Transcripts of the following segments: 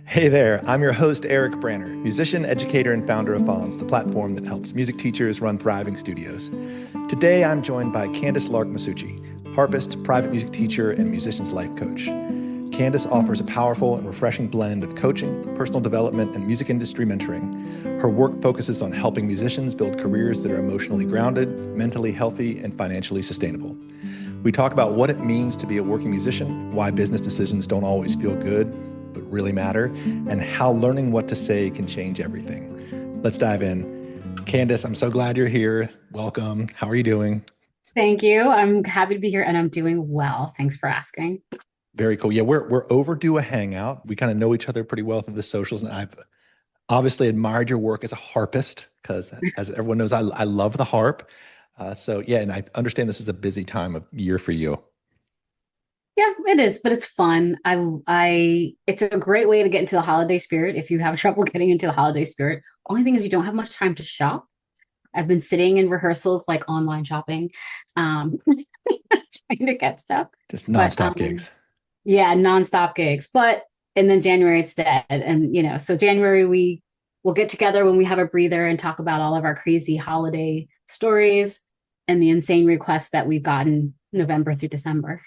Hey there, I'm your host, Eric Branner, musician, educator, and founder of Fonz, the platform that helps music teachers run thriving studios. Today, I'm joined by Candace Lark-Masucci, harpist, private music teacher, and musician's life coach. Candace offers a powerful and refreshing blend of coaching, personal development, and music industry mentoring. Her work focuses on helping musicians build careers that are emotionally grounded, mentally healthy, and financially sustainable. We talk about what it means to be a working musician, why business decisions don't always feel good, but really matter, and how learning what to say can change everything. Let's dive in. Candace, I'm so glad you're here. Welcome. How are you doing? Thank you. I'm happy to be here and I'm doing well. Thanks for asking. Very cool. Yeah, we're overdue a hangout. We kind of know each other pretty well through the socials, and I've obviously admired your work as a harpist because, as everyone knows, I love the harp. So yeah, and I understand this is a busy time of year for you. Yeah, it is, but it's fun. It's a great way to get into the holiday spirit if you have trouble getting into the holiday spirit. Only thing is you don't have much time to shop. I've been sitting in rehearsals like online shopping, trying to get stuff. Just But nonstop gigs. yeah, nonstop gigs. But and then January it's dead. And so January we will get together when we have a breather and talk about all of our crazy holiday stories and the insane requests that we've gotten November through December.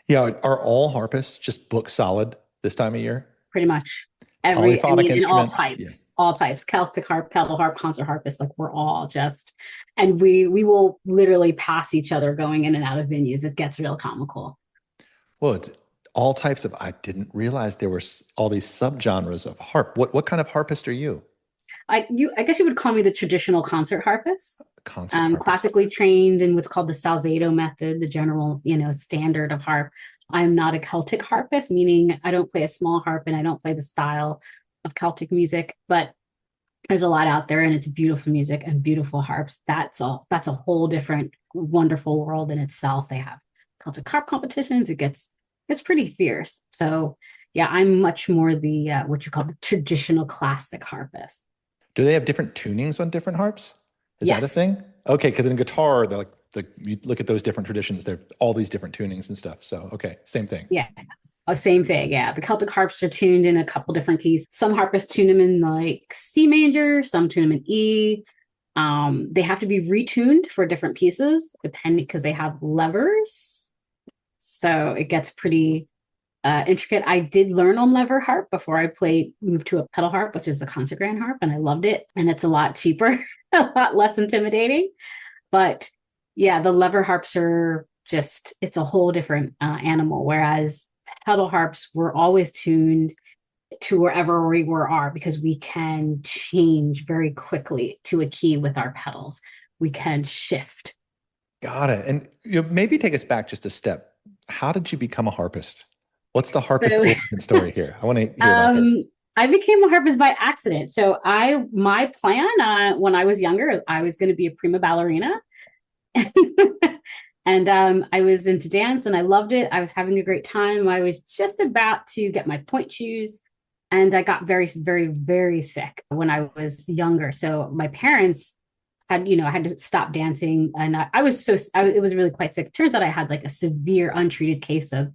Yeah, are all harpists just book solid this time of year? Pretty much I Polyphonic mean, in instrument? Yeah. all types, Celtic harp, pedal harp, concert harpist, like we're all just, and we will literally pass each other going in and out of venues. It gets real comical. Well, it's all types of, I didn't realize there were all these subgenres of harp. What kind of harpist are you? I guess you would call me the traditional concert harpist. Concert harpist. Classically trained in what's called the Salzedo method, the general, standard of harp. I'm not a Celtic harpist, meaning I don't play a small harp and I don't play the style of Celtic music, but there's a lot out there and it's beautiful music and beautiful harps. That's a whole different wonderful world in itself. They have Celtic harp competitions. It's pretty fierce. So yeah, I'm much more the what you call the traditional classic harpist. Do they have different tunings on different harps? Is that a Yes. thing? Okay, because in guitar, they're like you look at those different traditions, they're all these different tunings and stuff. So okay, same thing. Yeah. Same thing. Yeah. The Celtic harps are tuned in a couple different keys. Some harpists tune them in like C major, some tune them in E. They have to be retuned for different pieces, depending because they have levers. So it gets pretty intricate. I did learn on lever harp before moved to a pedal harp, which is the concert grand harp, and I loved it. And it's a lot cheaper, a lot less intimidating. But yeah, the lever harps are just, it's a whole different animal. Whereas pedal harps were always tuned to wherever are because we can change very quickly to a key with our pedals. We can shift. Got it. And maybe take us back just a step. How did you become a harpist? What's the harpist So origin story here? I want to hear about um, this. I became a harpist by accident. So my plan when I was younger, I was going to be a prima ballerina. And I was into dance and I loved it. I was having a great time. I was just about to get my point shoes and I got very, very, very sick when I was younger. So my parents I had to stop dancing and it was really quite sick. It turns out I had like a severe untreated case of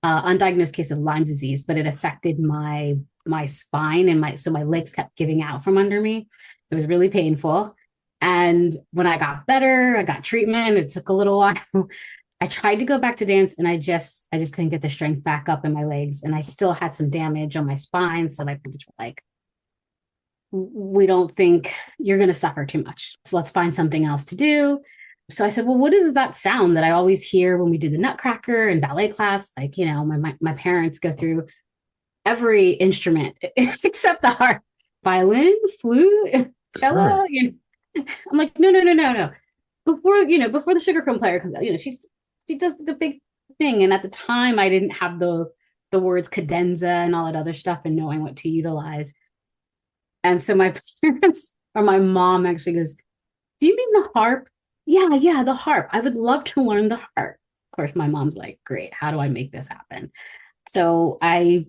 undiagnosed case of Lyme disease, but it affected my spine and my legs kept giving out from under me. It was really painful. And when I got better, I got treatment. It took a little while. I tried to go back to dance and I just couldn't get the strength back up in my legs. And I still had some damage on my spine. So my parents were like, we don't think you're going to suffer too much. So let's find something else to do. So I said, well, what is that sound that I always hear when we do the Nutcracker and ballet class? Like, my parents go through every instrument except the harp, violin, flute, cello. Sure. I'm like, no, no, no, no, no. Before the sugarcone player comes out, she does the big thing. And at the time, I didn't have the words cadenza and all that other stuff and knowing what to utilize. And so my parents or my mom actually goes, "Do you mean the harp?" Yeah, yeah, the harp. I would love to learn the harp. Of course, my mom's like, "Great, how do I make this happen?" So I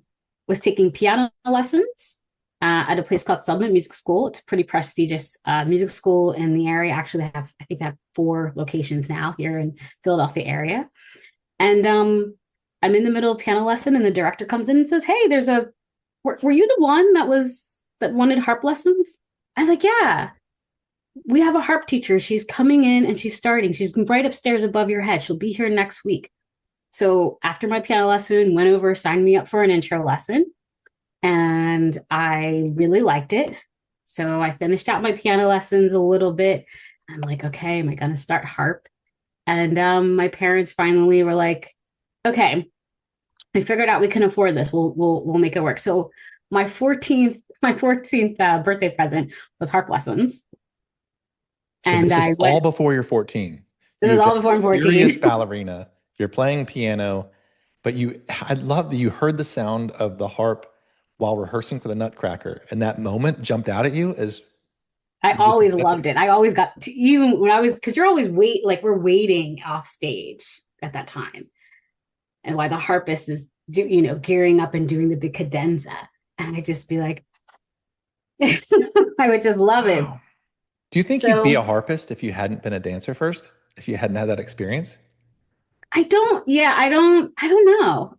was taking piano lessons at a place called Summit Music School. It's a pretty prestigious music school in the area. Actually, I think they have 4 locations now here in Philadelphia area. And I'm in the middle of piano lesson, and the director comes in and says, "Hey, there's a were you the one that wanted harp lessons? I was like, yeah, we have a harp teacher. She's coming in and she's starting. She's right upstairs above your head. She'll be here next week. So after my piano lesson, went over, signed me up for an intro lesson, and I really liked it. So I finished out my piano lessons a little bit. I'm like, okay, am I going to start harp? And my parents finally were like, okay, we figured out we can afford this. We'll make it work. So my 14th birthday present was harp lessons. So And this is I all went, before you're 14. this is You've all been a before I'm serious 14. ballerina. You're playing piano, but I love that you heard the sound of the harp while rehearsing for the Nutcracker, and that moment jumped out at you as I you just, always that's loved it. I always got to, even when I was, because you're always like we're waiting off stage at that time. And why the harpist is, gearing up and doing the big cadenza. And I just be like, I would just love it. wow. Do you think you'd be a So harpist if you hadn't been a dancer first? If you hadn't had that experience? I don't know.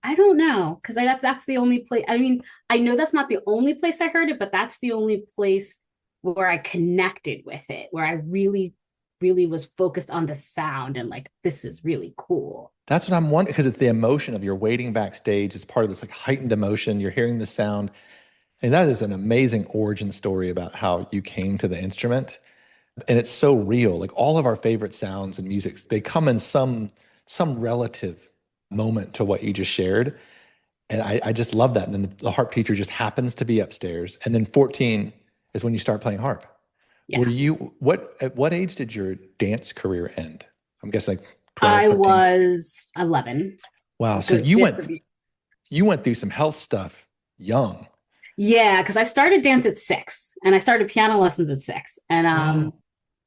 I don't know. Because that's the only place. I mean, I know that's not the only place I heard it, but that's the only place where I connected with it, where I really, really was focused on the sound and like, this is really cool. That's what I'm wondering, because it's the emotion of you're waiting backstage. It's part of this like heightened emotion. You're hearing the sound. And that is an amazing origin story about how you came to the instrument. And it's so real. Like all of our favorite sounds and music, they come in some relative moment to what you just shared. And I just love that. And then the harp teacher just happens to be upstairs. And then 14 is when you start playing harp. Yeah. At what age did your dance career end? I'm guessing like 12, I 13. was 11. Wow. So Good. you went through some health stuff young. Yeah, because I started dance at 6 and I started piano lessons at 6. And Oh,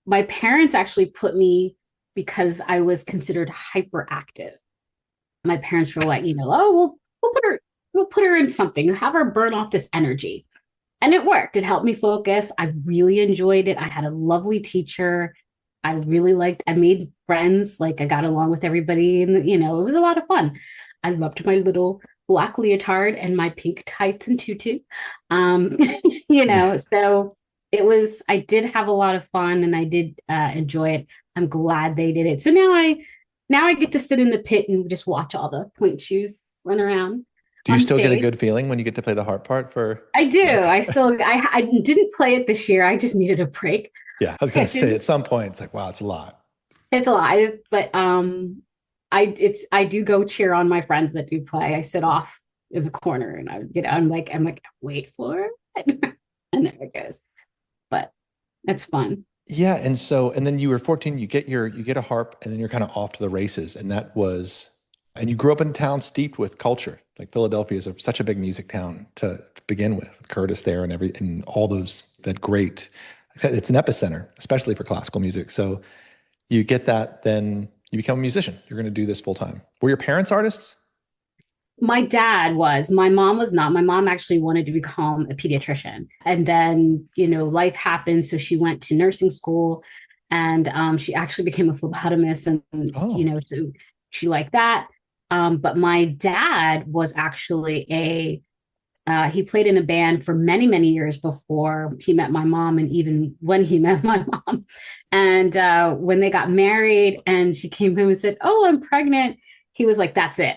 my parents actually put me because I was considered hyperactive. My parents were like, oh, we'll put her in something, have her burn off this energy. And it worked. It helped me focus. I really enjoyed it. I had a lovely teacher. I made friends. Like I got along with everybody and, it was a lot of fun. I loved my little black leotard and my pink tights and tutu. Um, yeah. so I did have a lot of fun and I did enjoy it. I'm glad they did it. So now I get to sit in the pit and just watch all the point shoes run around Do you on still get a stage. good feeling when you get to play the harp part for I do. like, I didn't play it this year. I just needed a break. yeah, I was going to say at some point it's like, wow, it's a lot. It's a lot, but I do go cheer on my friends that do play. I sit off in the corner and I'm like wait for it, and there it goes. But it's fun. Yeah. And then you were 14, you get a harp and then you're kind of off to the races. And you grew up in a town steeped with culture. Like Philadelphia is such a big music town to begin with Curtis there and all that great, it's an epicenter, especially for classical music. So you get that, then you become a musician. You're going to do this full time. Were your parents artists? My dad was. My mom was not. My mom actually wanted to become a pediatrician. And then, life happened. So she went to nursing school and she actually became a phlebotomist. And, Oh, so she liked that. But my dad was actually he played in a band for many, many years before he met my mom, and even when he met my mom. And when they got married and she came home and said, oh, I'm pregnant, he was like, that's it.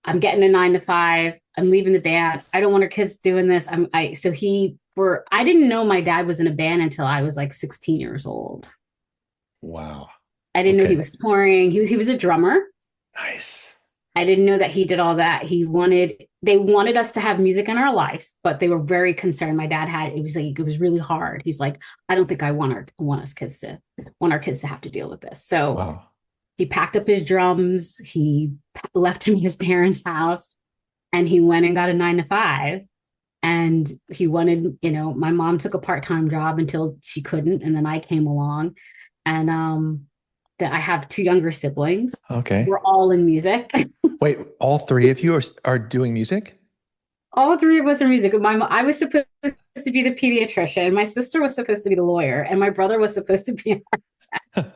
I'm getting a 9 to 5. I'm leaving the band. I don't want our kids doing this. I didn't know my dad was in a band until I was like 16 years old. wow. I didn't know he Okay. was touring. He was a drummer. Nice. I didn't know that he did all that. They wanted us to have music in our lives, but they were very concerned. My dad it was really hard. He's like, I don't think I want our kids to have to deal with this. So Wow. he packed up his drums. He left him his parents' house and he went and got a 9 to 5. And he wanted, my mom took a part-time job until she couldn't. And then I came along and, that I have 2 younger siblings. Okay. We're all in music. Wait, all three of you are doing music? All 3 of us are music. I was supposed to be the pediatrician. My sister was supposed to be the lawyer, and my brother was supposed to be. None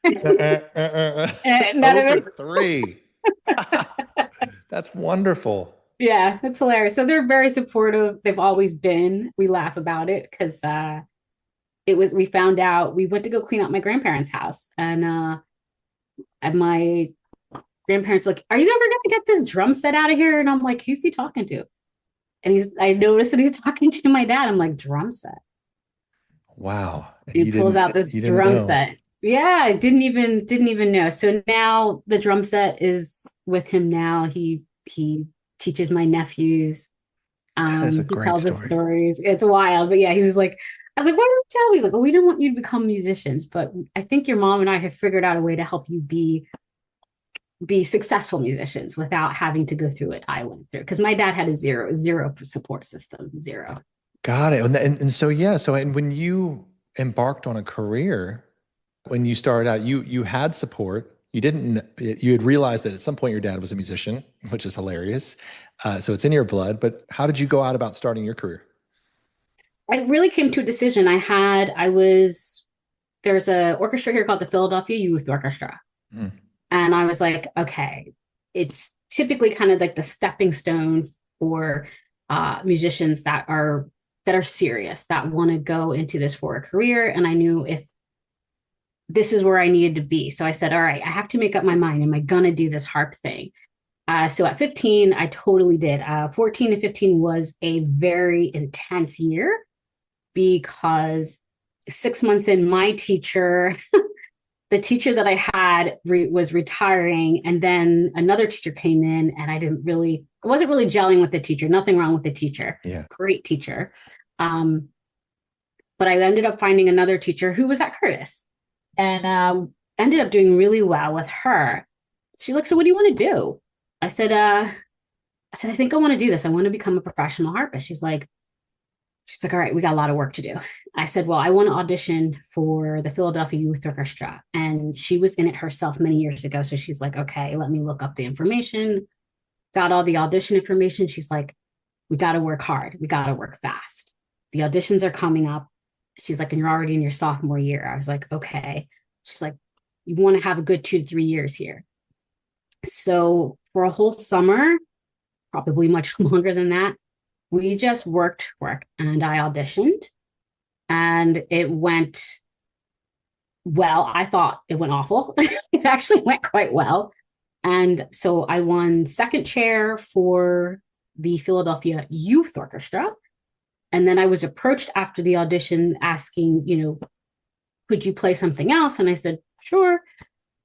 of Over it. three. That's wonderful. Yeah, it's hilarious. So they're very supportive. They've always been. We laugh about it because we found out we went to go clean out my grandparents' house and my grandparents like, "Are you ever gonna get this drum set out of here?" And I'm like, "Who's he talking to?" And I noticed that he's talking to my dad. I'm like, "Drum set." Wow. And He pulls out this you didn't drum know. set. Yeah, I didn't even know. So now the drum set is with him now. He teaches my nephews. That is a He great tells us story. stories. It's wild. But yeah, he was like, I was like, "Why don't you tell me?" He's like, "Well, we didn't want you to become musicians, but I think your mom and I have figured out a way to help you be successful musicians without having to go through what I went through." Because my dad had a zero support system, zero. Got it. And so yeah, so and when you embarked on a career, when you started out, you had support. You had realized that at some point your dad was a musician, which is hilarious. So it's in your blood. But how did you go out about starting your career? I really came to a decision. I was there's a orchestra here called the Philadelphia Youth Orchestra. Mm. And I was like, okay, it's typically kind of like the stepping stone for musicians that are serious, that want to go into this for a career. And I knew if this is where I needed to be. So I said, all right, I have to make up my mind. Am I going to do this harp thing? So at 15, I totally did. 14 to 15 was a very intense year because 6 months in, the teacher that I had was retiring, and then another teacher came in, and I wasn't really gelling with the teacher. Nothing wrong with the teacher, Yeah. great teacher. Um, but I ended up finding another teacher who was at Curtis, and ended up doing really well with her. She's like, "So what do you want to do?" I said, "I think I want to do this. I want to become a professional harpist." She's like, "All right, we got a lot of work to do." I said, "Well, I want to audition for the Philadelphia Youth Orchestra." And she was in it herself many years ago. So she's like, "Okay, let me look up the information." Got all the audition information. She's like, "We got to work hard. We got to work fast. The auditions are coming up." She's like, "And you're already in your sophomore year." I was like, "Okay." She's like, "You want to have a good 2 to 3 years here." So for a whole summer, probably much longer than that, we just work, and I auditioned and it went well. I thought it went awful. It actually went quite well. And so I won second chair for the Philadelphia Youth Orchestra. And then I was approached after the audition asking, could you play something else? And I said, sure.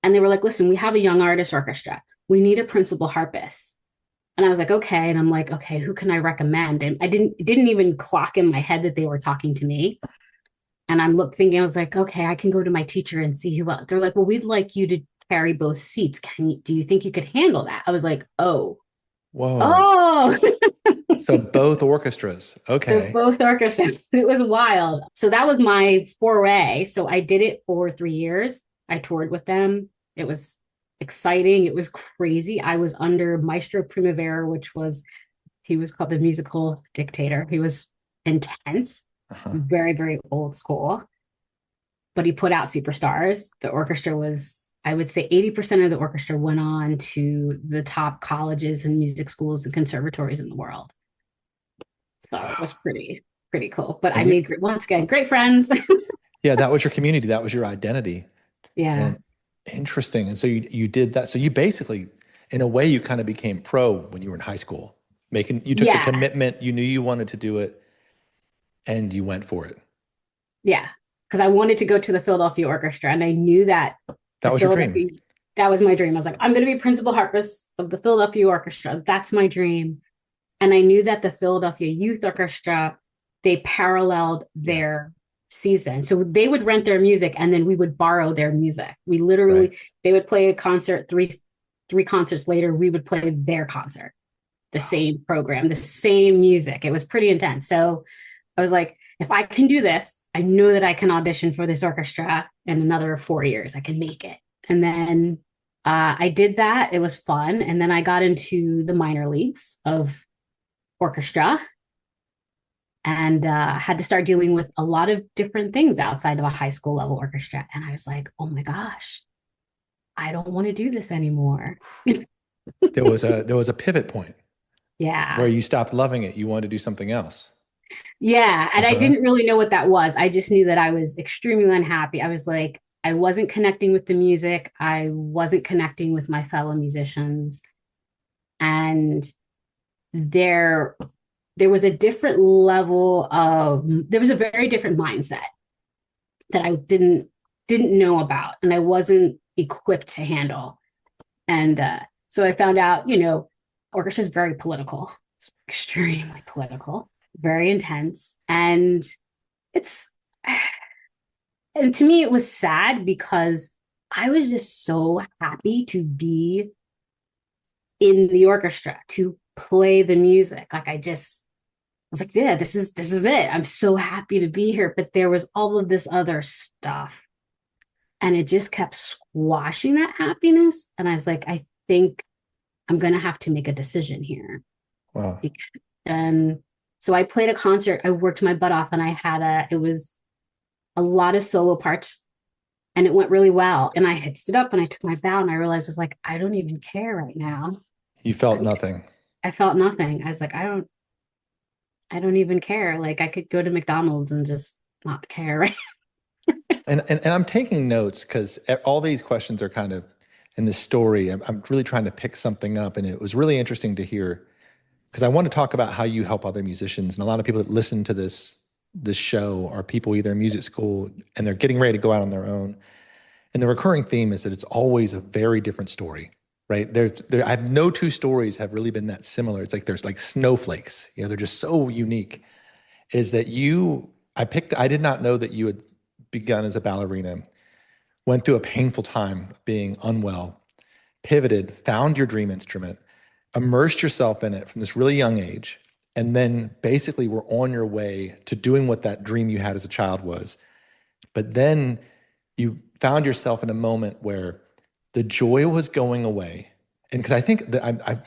And they were like, listen, we have a young artist orchestra. We need a principal harpist. And I was like, okay. And I'm like, okay, who can I recommend? And it didn't even clock in my head that they were talking to me. And I was like, okay, I can go to my teacher and see who else. They're like, well, we'd like you to carry both seats. Do you think you could handle that? I was like, Whoa. oh, So both orchestras. so Okay. both orchestras. It was wild. So that was my foray. So I did it for 3 years. I toured with them. It was exciting. It was crazy. I was under Maestro Primavera, he was called the musical dictator. He was intense, Uh-huh. very, very old school, but he put out superstars. The orchestra was, I would say 80% of the orchestra went on to the top colleges and music schools and conservatories in the world. So it was Wow. pretty cool. But I And you, made, once again, great friends. yeah, that was your community. That was your identity. Yeah. And interesting. And so you did that. So you basically, in a way, you kind of became pro when you were in high school. You took the Yeah. commitment, you knew you wanted to do it, and you went for it. Yeah. Because I wanted to go to the Philadelphia Orchestra and I knew that the That was your dream. Philadelphia, that was my dream. I was like, I'm going to be principal harpist of the Philadelphia Orchestra. That's my dream. And I knew that the Philadelphia Youth Orchestra, they paralleled Yeah. their season. So they would rent their music and then we would borrow their music. Right. They would play a concert, three concerts later, we would play their concert, the Wow. same program, the same music. It was pretty intense. So I was like, if I can do this, I know that I can audition for this orchestra in another 4 years. I can make it. And then I did that. It was fun. And then I got into the minor leagues of orchestra and had to start dealing with a lot of different things outside of a high school level orchestra. And I was like, oh my gosh, I don't want to do this anymore. There was a pivot point. where Yeah. you stopped loving it. You wanted to do something else. Yeah. And I Uh-huh. didn't really know what that was. I just knew that I was extremely unhappy. I was like, I wasn't connecting with the music. I wasn't connecting with my fellow musicians. And there there was a different level of there was a very different mindset that I didn't know about and I wasn't equipped to handle. And so I found out, orchestra is very political. It's extremely political, very intense. It's, and to me, it was sad because I was just so happy to be in the orchestra, to play the music. Like I was like, yeah, this is it. I'm so happy to be here. But there was all of this other stuff. And it just kept squashing that happiness. And I was like, I think I'm gonna have to make a decision here. Wow. And so I played a concert, I worked my butt off, and it was a lot of solo parts and it went really well. And I had stood up and I took my bow and I realized it's like, I don't even care right now. You felt I, nothing. I felt nothing. I was like, I don't even care. Like I could go to McDonald's and just not care. Right. And I'm taking notes because all these questions are kind of in this story. I'm really trying to pick something up, and it was really interesting to hear because I want to talk about how you help other musicians. And a lot of people that listen to this show are people either in music school and they're getting ready to go out on their own. And the recurring theme is that it's always a very different story, right? I have no two stories have really been that similar. It's like there's like snowflakes, they're just so unique. Is that I did not know that you had begun as a ballerina, went through a painful time of being unwell, pivoted, found your dream instrument, immersed yourself in it from this really young age, and then basically were on your way to doing what that dream you had as a child was. But then you found yourself in a moment where the joy was going away. And because I think that I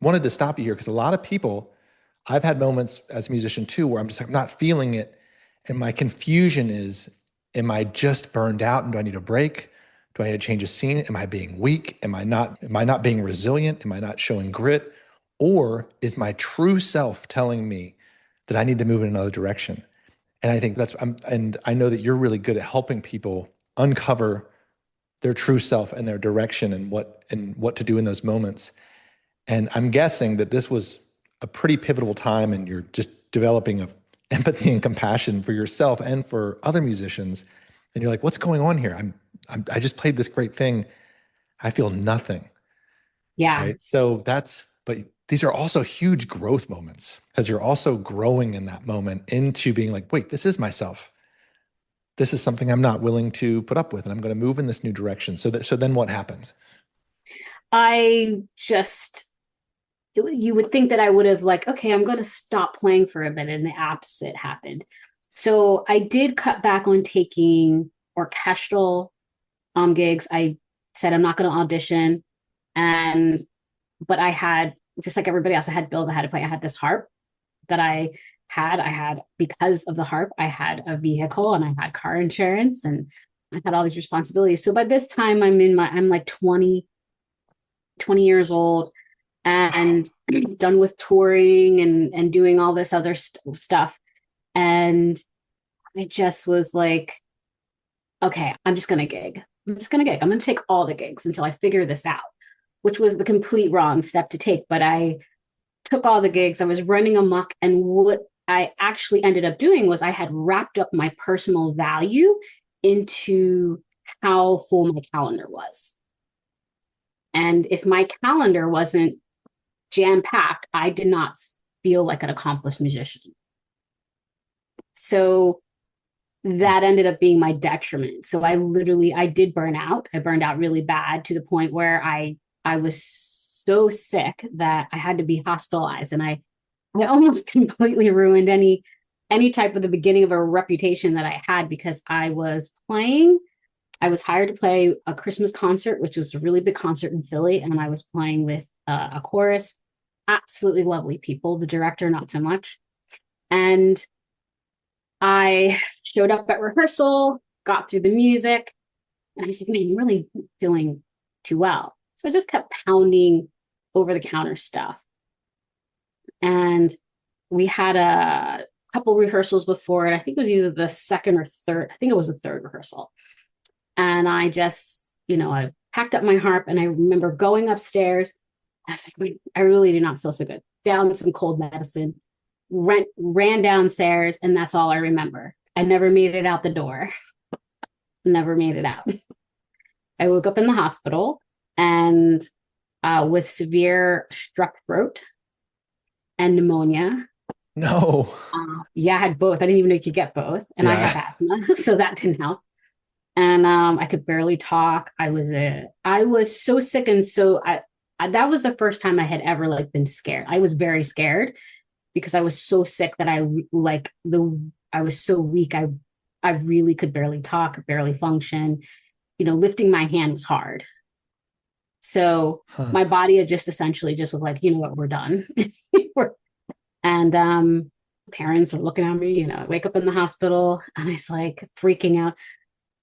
wanted to stop you here because a lot of people, I've had moments as a musician too, where I'm just like, I'm not feeling it. And my confusion is, am I just burned out and do I need a break? Do I need to change a scene? Am I being weak? Am I not being resilient? Am I not showing grit? Or is my true self telling me that I need to move in another direction? And I think and I know that you're really good at helping people uncover their true self and their direction and what to do in those moments. And I'm guessing that this was a pretty pivotal time and you're just developing of empathy and compassion for yourself and for other musicians. And you're like, what's going on here? I just played this great thing. I feel nothing. Yeah. Right. But these are also huge growth moments because you're also growing in that moment into being like, wait, this is myself. This is something I'm not willing to put up with, and I'm going to move in this new direction. So then what happened? I just you would think that I would have like, okay, I'm going to stop playing for a bit, and the opposite happened. So I did cut back on taking orchestral gigs. I said I'm not going to audition, and but I had just like everybody else, I had bills I had to pay. I had this harp that I had because of the harp. I had a vehicle and I had car insurance and I had all these responsibilities. So by this time, I'm like 20 years old and done with touring and doing all this other stuff. And I just was like, okay, I'm just going to gig. I'm just going to gig. I'm going to take all the gigs until I figure this out, which was the complete wrong step to take. But I took all the gigs. I was running amok. And what I actually ended up doing was I had wrapped up my personal value into how full my calendar was. And if my calendar wasn't jam packed, I did not feel like an accomplished musician. So that ended up being my detriment. So I did burn out. I burned out really bad to the point where I was so sick that I had to be hospitalized, and I almost completely ruined any type of the beginning of a reputation that I had because I was playing. I was hired to play a Christmas concert, which was a really big concert in Philly, and I was playing with a chorus. Absolutely lovely people. The director, not so much. And I showed up at rehearsal, got through the music, and I was like, man, I'm really feeling too well. So I just kept pounding over the counter stuff. And we had a couple rehearsals before, and I think it was either the second or third. I think it was the third rehearsal. And I just, I packed up my harp, and I remember going upstairs. I was like, wait, I really do not feel so good. Down some cold medicine, ran downstairs, and that's all I remember. I never made it out the door. Never made it out. I woke up in the hospital and with severe strep throat and pneumonia. No. Yeah, I had both. I didn't even know you could get both. And I Yeah. had asthma, so that didn't help. And I could barely talk. I was so sick, and that was the first time I had ever like been scared. I was very scared because I was so sick that I was so weak. I really could barely talk, barely function. Lifting my hand was hard. So Huh. my body had just essentially just was like, you know what, we're done. And parents are looking at me, I wake up in the hospital and I was like freaking out.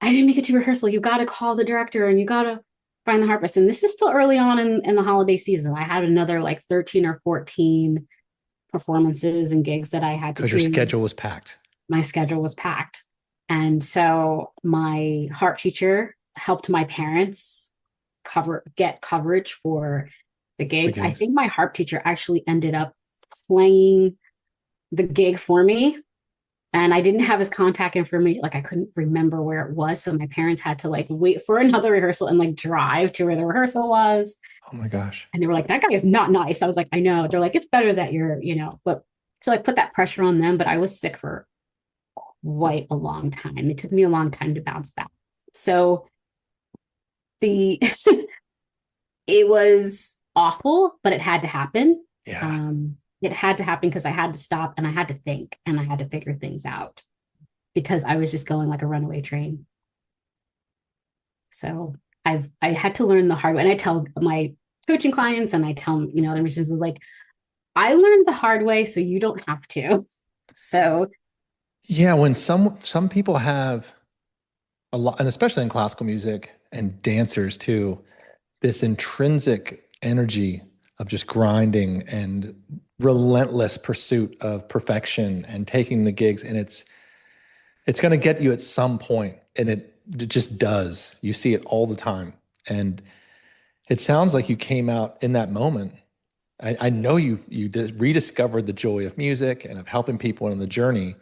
I didn't make it to rehearsal. You got to call the director and you got to find the harpist. And this is still early on in the holiday season. I had another like 13 or 14 performances and gigs that I had to Because your do. schedule was packed. My schedule was packed. And so my harp teacher helped my parents get coverage for the The gigs. I gigs. think my harp teacher actually ended up playing the gig for me. And I didn't have his contact information. Like I couldn't remember where it was. So my parents had to like wait for another rehearsal and like drive to where the rehearsal was. Oh my gosh. And they were like, that guy is not nice. I was like, I know. They're like, it's better that but so I put that pressure on them, but I was sick for quite a long time. It took me a long time to bounce back. So the it was awful, but it had to happen. Yeah. It had to happen because I had to stop and I had to think and I had to figure things out because I was just going like a runaway train. So I had to learn the hard way. And I tell my coaching clients and I tell them, the musicians is like, I learned the hard way, so you don't have to. So Yeah, when some people have a lot, and especially in classical music and dancers too, this intrinsic energy of just grinding and relentless pursuit of perfection and taking the gigs, and it's going to get you at some point, and it just does. You see it all the time, and it sounds like you came out in that moment. I know rediscovered the joy of music and of helping people on the journey.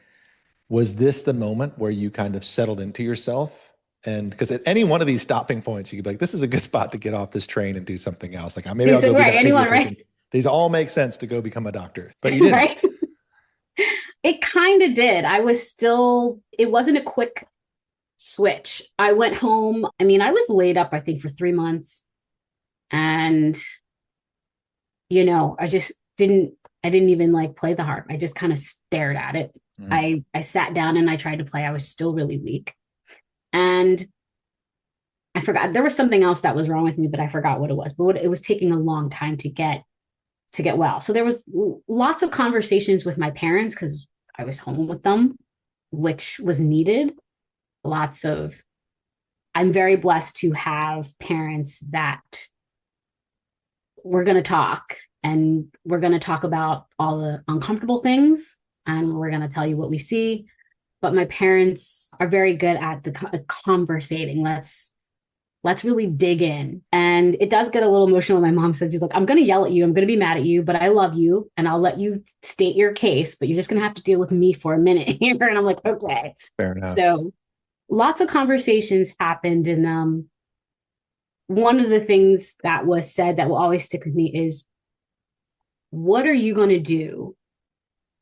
Was this the moment where you kind of settled into yourself? And because at any one of these stopping points, you could be like, this is a good spot to get off this train and do something else. Like, maybe I'll go be right, that anyone, right? pediatrician. These all make sense to go become a doctor, but you didn't. Right. It kind of did. It wasn't a quick switch. I went home. I mean, I was laid up, I think, for 3 months. And, I just I didn't even like play the harp. I just kind of stared at it. Mm. I sat down and I tried to play. I was still really weak. And I forgot there was something else that was wrong with me, but I forgot what it was. But it was taking a long time to get well. So there was lots of conversations with my parents because I was home with them, which was needed. Lots of I'm very blessed to have parents that we're going to talk and we're going to talk about all the uncomfortable things and we're going to tell you what we see. But my parents are very good at the conversating. Let's really dig in. And it does get a little emotional. My mom said, she's like, I'm going to yell at you. I'm going to be mad at you, but I love you and I'll let you state your case, but you're just going to have to deal with me for a minute here. And I'm like, okay. Fair enough. So lots of conversations happened. And one of the things that was said that will always stick with me is, what are you going to do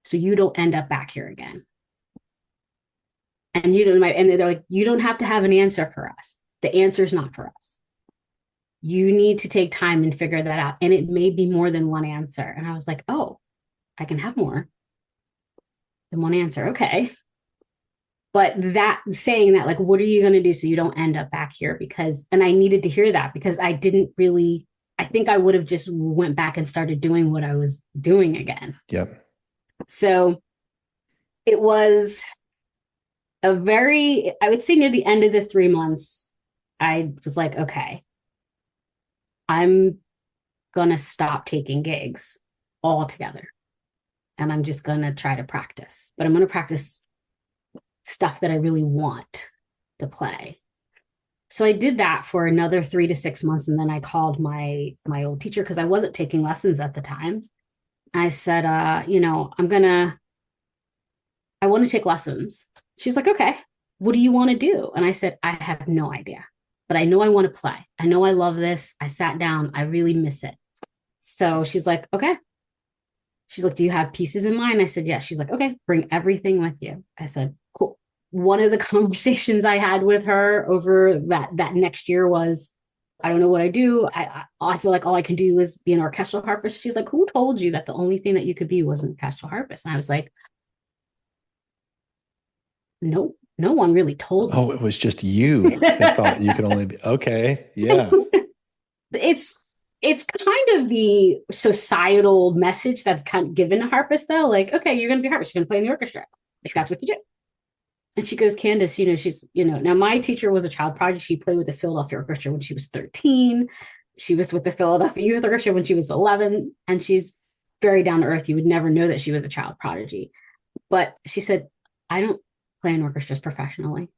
so you don't end up back here again? And and they're like, you don't have to have an answer for us. The answer is not for us. You need to take time and figure that out. And it may be more than one answer. And I was like, oh, I can have more than one answer. Okay. But that saying that, like, what are you going to do so you don't end up back here? And I needed to hear that because I think I would have just went back and started doing what I was doing again. Yep. So it was I would say near the end of the 3 months, I was like, okay, I'm going to stop taking gigs altogether. and I'm just going to try to practice, but I'm going to practice stuff that I really want to play. So I did that for another 3 to 6 months. And then I called my old teacher because I wasn't taking lessons at the time. I said, I want to take lessons. She's like, okay, what do you want to do? And I said, I have no idea, but I know I want to play. I know I love this. I sat down. I really miss it. So she's like, okay. She's like, do you have pieces in mind? I said, yes. She's like, okay, bring everything with you. I said, cool. One of the conversations I had with her over that next year was, I don't know what I do. I feel like all I can do is be an orchestral harpist. She's like, who told you that the only thing that you could be was an orchestral harpist? And I was like, no one really told me. Oh, it was just you that thought you could only be. Okay. Yeah. It's kind of the societal message that's kind of given to harpists, though. Like, okay, you're going to be a harpist. You're going to play in the orchestra. Like, that's what you do. And she goes, Candace, she's, now my teacher was a child prodigy. She played with the Philadelphia Orchestra when she was 13. She was with the Philadelphia Youth Orchestra when she was 11. And she's very down to earth. You would never know that she was a child prodigy. But she said, I don't play in orchestras professionally.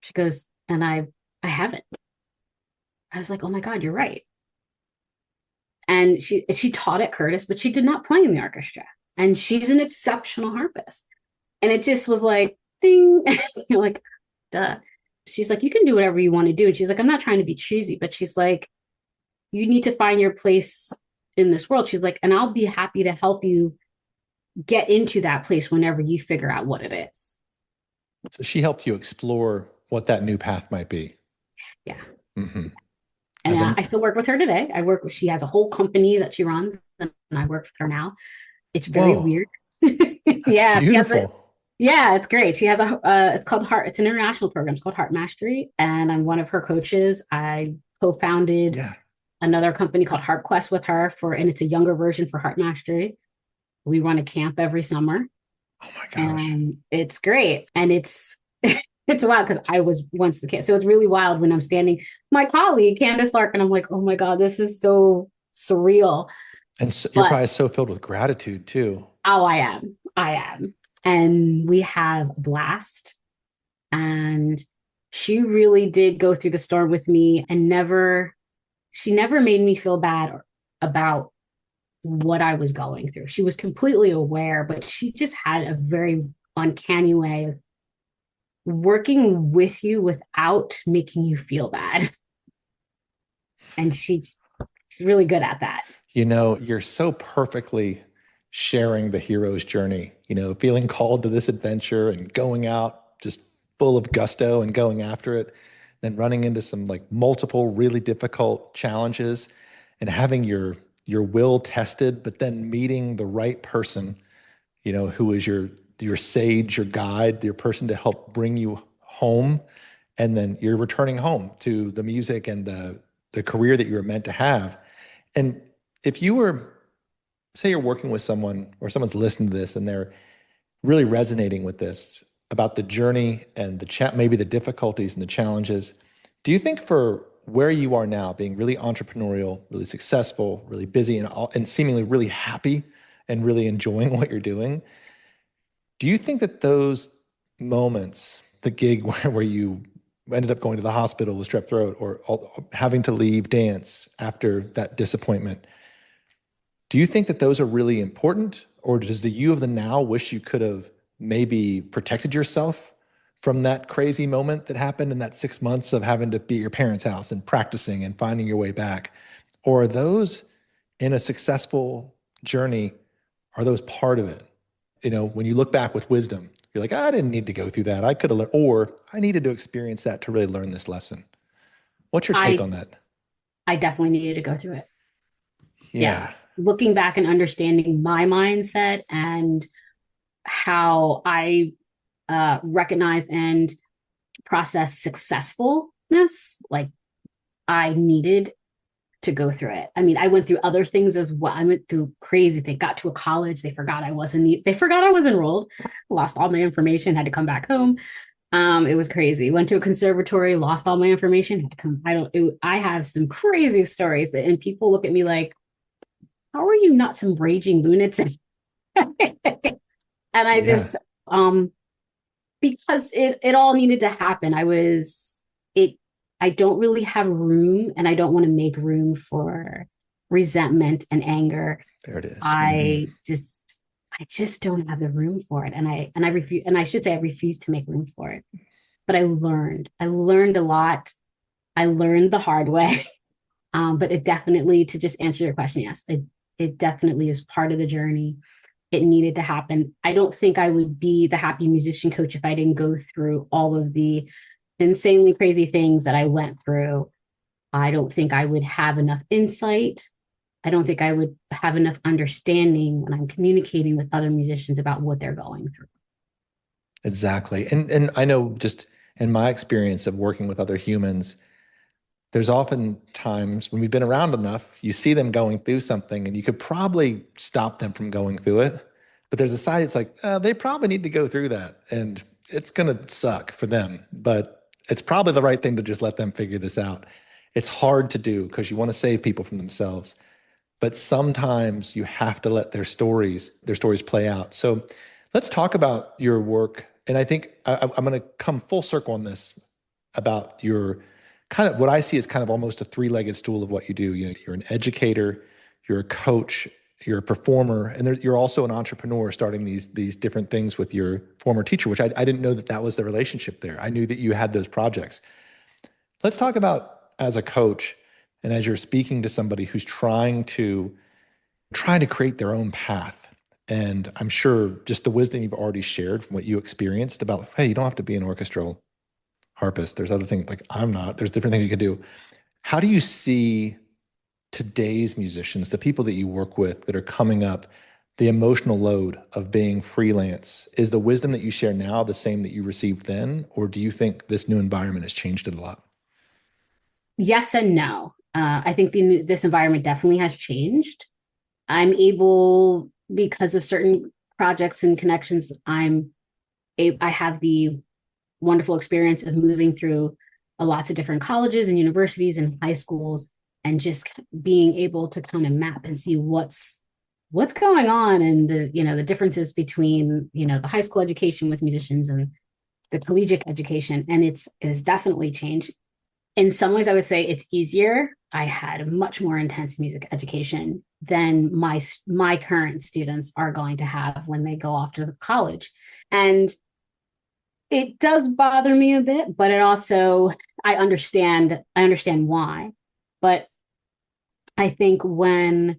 She goes, and I haven't. I was like, oh my God, you're right. And she taught at Curtis, but she did not play in the orchestra. And she's an exceptional harpist. And it just was like, ding, like, duh. She's like, you can do whatever you want to do. And she's like, I'm not trying to be cheesy, but she's like, you need to find your place in this world. She's like, and I'll be happy to help you get into that place whenever you figure out what it is. So she helped you explore what that new path might be. Yeah. Mm-hmm. And I still work with her today. She has a whole company that she runs, and I work with her now. It's very weird. Yeah. Beautiful. Yeah, it's great. She has it's called Heart. It's an international program. It's called Heart Mastery. And I'm one of her coaches. I co-founded another company called Heart Quest with her and it's a younger version for Heart Mastery. We run a camp every summer. Oh my gosh. And it's great. And it's wild because I was once the kid. So it's really wild when I'm standing my colleague, Candace Lark, and I'm like, oh my God, this is so surreal. And so, you're probably so filled with gratitude too. Oh, I am. And we have a blast. And she really did go through the storm with me and she never made me feel bad about what I was going through. She was completely aware, but she just had a very uncanny way of working with you without making you feel bad. And she's really good at that. You're so perfectly sharing the hero's journey, feeling called to this adventure and going out just full of gusto and going after it, then running into some like multiple really difficult challenges and having your will tested, but then meeting the right person, who is your sage, your guide, your person to help bring you home. And then you're returning home to the music and the career that you were meant to have. And if you were, say you're working with someone or someone's listening to this and they're really resonating with this about the journey and maybe the difficulties and the challenges, do you think for where you are now, being really entrepreneurial, really successful, really busy, and seemingly really happy and really enjoying what you're doing, do you think that those moments, the gig where you ended up going to the hospital with strep throat or having to leave dance after that disappointment, do you think that those are really important? Or does the you of the now wish you could have maybe protected yourself from that crazy moment that happened in that 6 months of having to be at your parents' house and practicing and finding your way back? Or are those in a successful journey, are those part of it? When you look back with wisdom, you're like, I didn't need to go through that. I could have learned, or I needed to experience that to really learn this lesson. What's your take on that? I definitely needed to go through it. Yeah. Looking back and understanding my mindset and how I recognize and process successfulness, like I needed to go through it. I mean, I went through other things as well. I went through crazy things. Got to a college, they forgot I was enrolled, lost all my information, had to come back home. It was crazy. Went to a conservatory, lost all my information, had to come. I have some crazy stories and people look at me like, how are you not some raging lunatic? And I Yeah. just, because it all needed to happen. It, I don't really have room, and I don't want to make room for resentment and anger. There it is. Mm-hmm. I just don't have the room for it. And I refuse, and I should say I refuse to make room for it. But I learned a lot. I learned the hard way. But it definitely, to just answer your question, yes, it definitely is part of the journey. It needed to happen. I don't think I would be the happy musician coach if I didn't go through all of the insanely crazy things that I went through. I don't think I would have enough insight. I don't think I would have enough understanding when I'm communicating with other musicians about what they're going through. Exactly. And I know just in my experience of working with other humans, there's often times when we've been around enough, you see them going through something and you could probably stop them from going through it. But there's a side, it's like, they probably need to go through that. And it's going to suck for them. But it's probably the right thing to just let them figure this out. It's hard to do because you want to save people from themselves. But sometimes you have to let their stories play out. So let's talk about your work. And I think I'm going to come full circle on this about your kind of what I see as kind of almost a three-legged stool of what you do. You know, you're an educator, you're a coach, you're a performer, and you're also an entrepreneur starting these different things with your former teacher, which I didn't know that that was the relationship there. I knew that you had those projects. Let's talk about as a coach and as you're speaking to somebody who's trying to create their own path. And I'm sure just the wisdom you've already shared from what you experienced about, hey, you don't have to be an orchestral harpist. There's other things like I'm not. There's different things you can do. How do you see today's musicians, the people that you work with that are coming up, the emotional load of being freelance? Is the wisdom that you share now the same that you received then? Or do you think this new environment has changed it a lot? Yes and no. I think this environment definitely has changed. I'm able, because of certain projects and connections, I have the wonderful experience of moving through lots of different colleges and universities and high schools, and just being able to kind of map and see what's going on, and the differences between the high school education with musicians and the collegiate education. And it's definitely changed. In some ways, I would say it's easier. I had a much more intense music education than my current students are going to have when they go off to college. And it does bother me a bit, but it also, I understand why. But I think when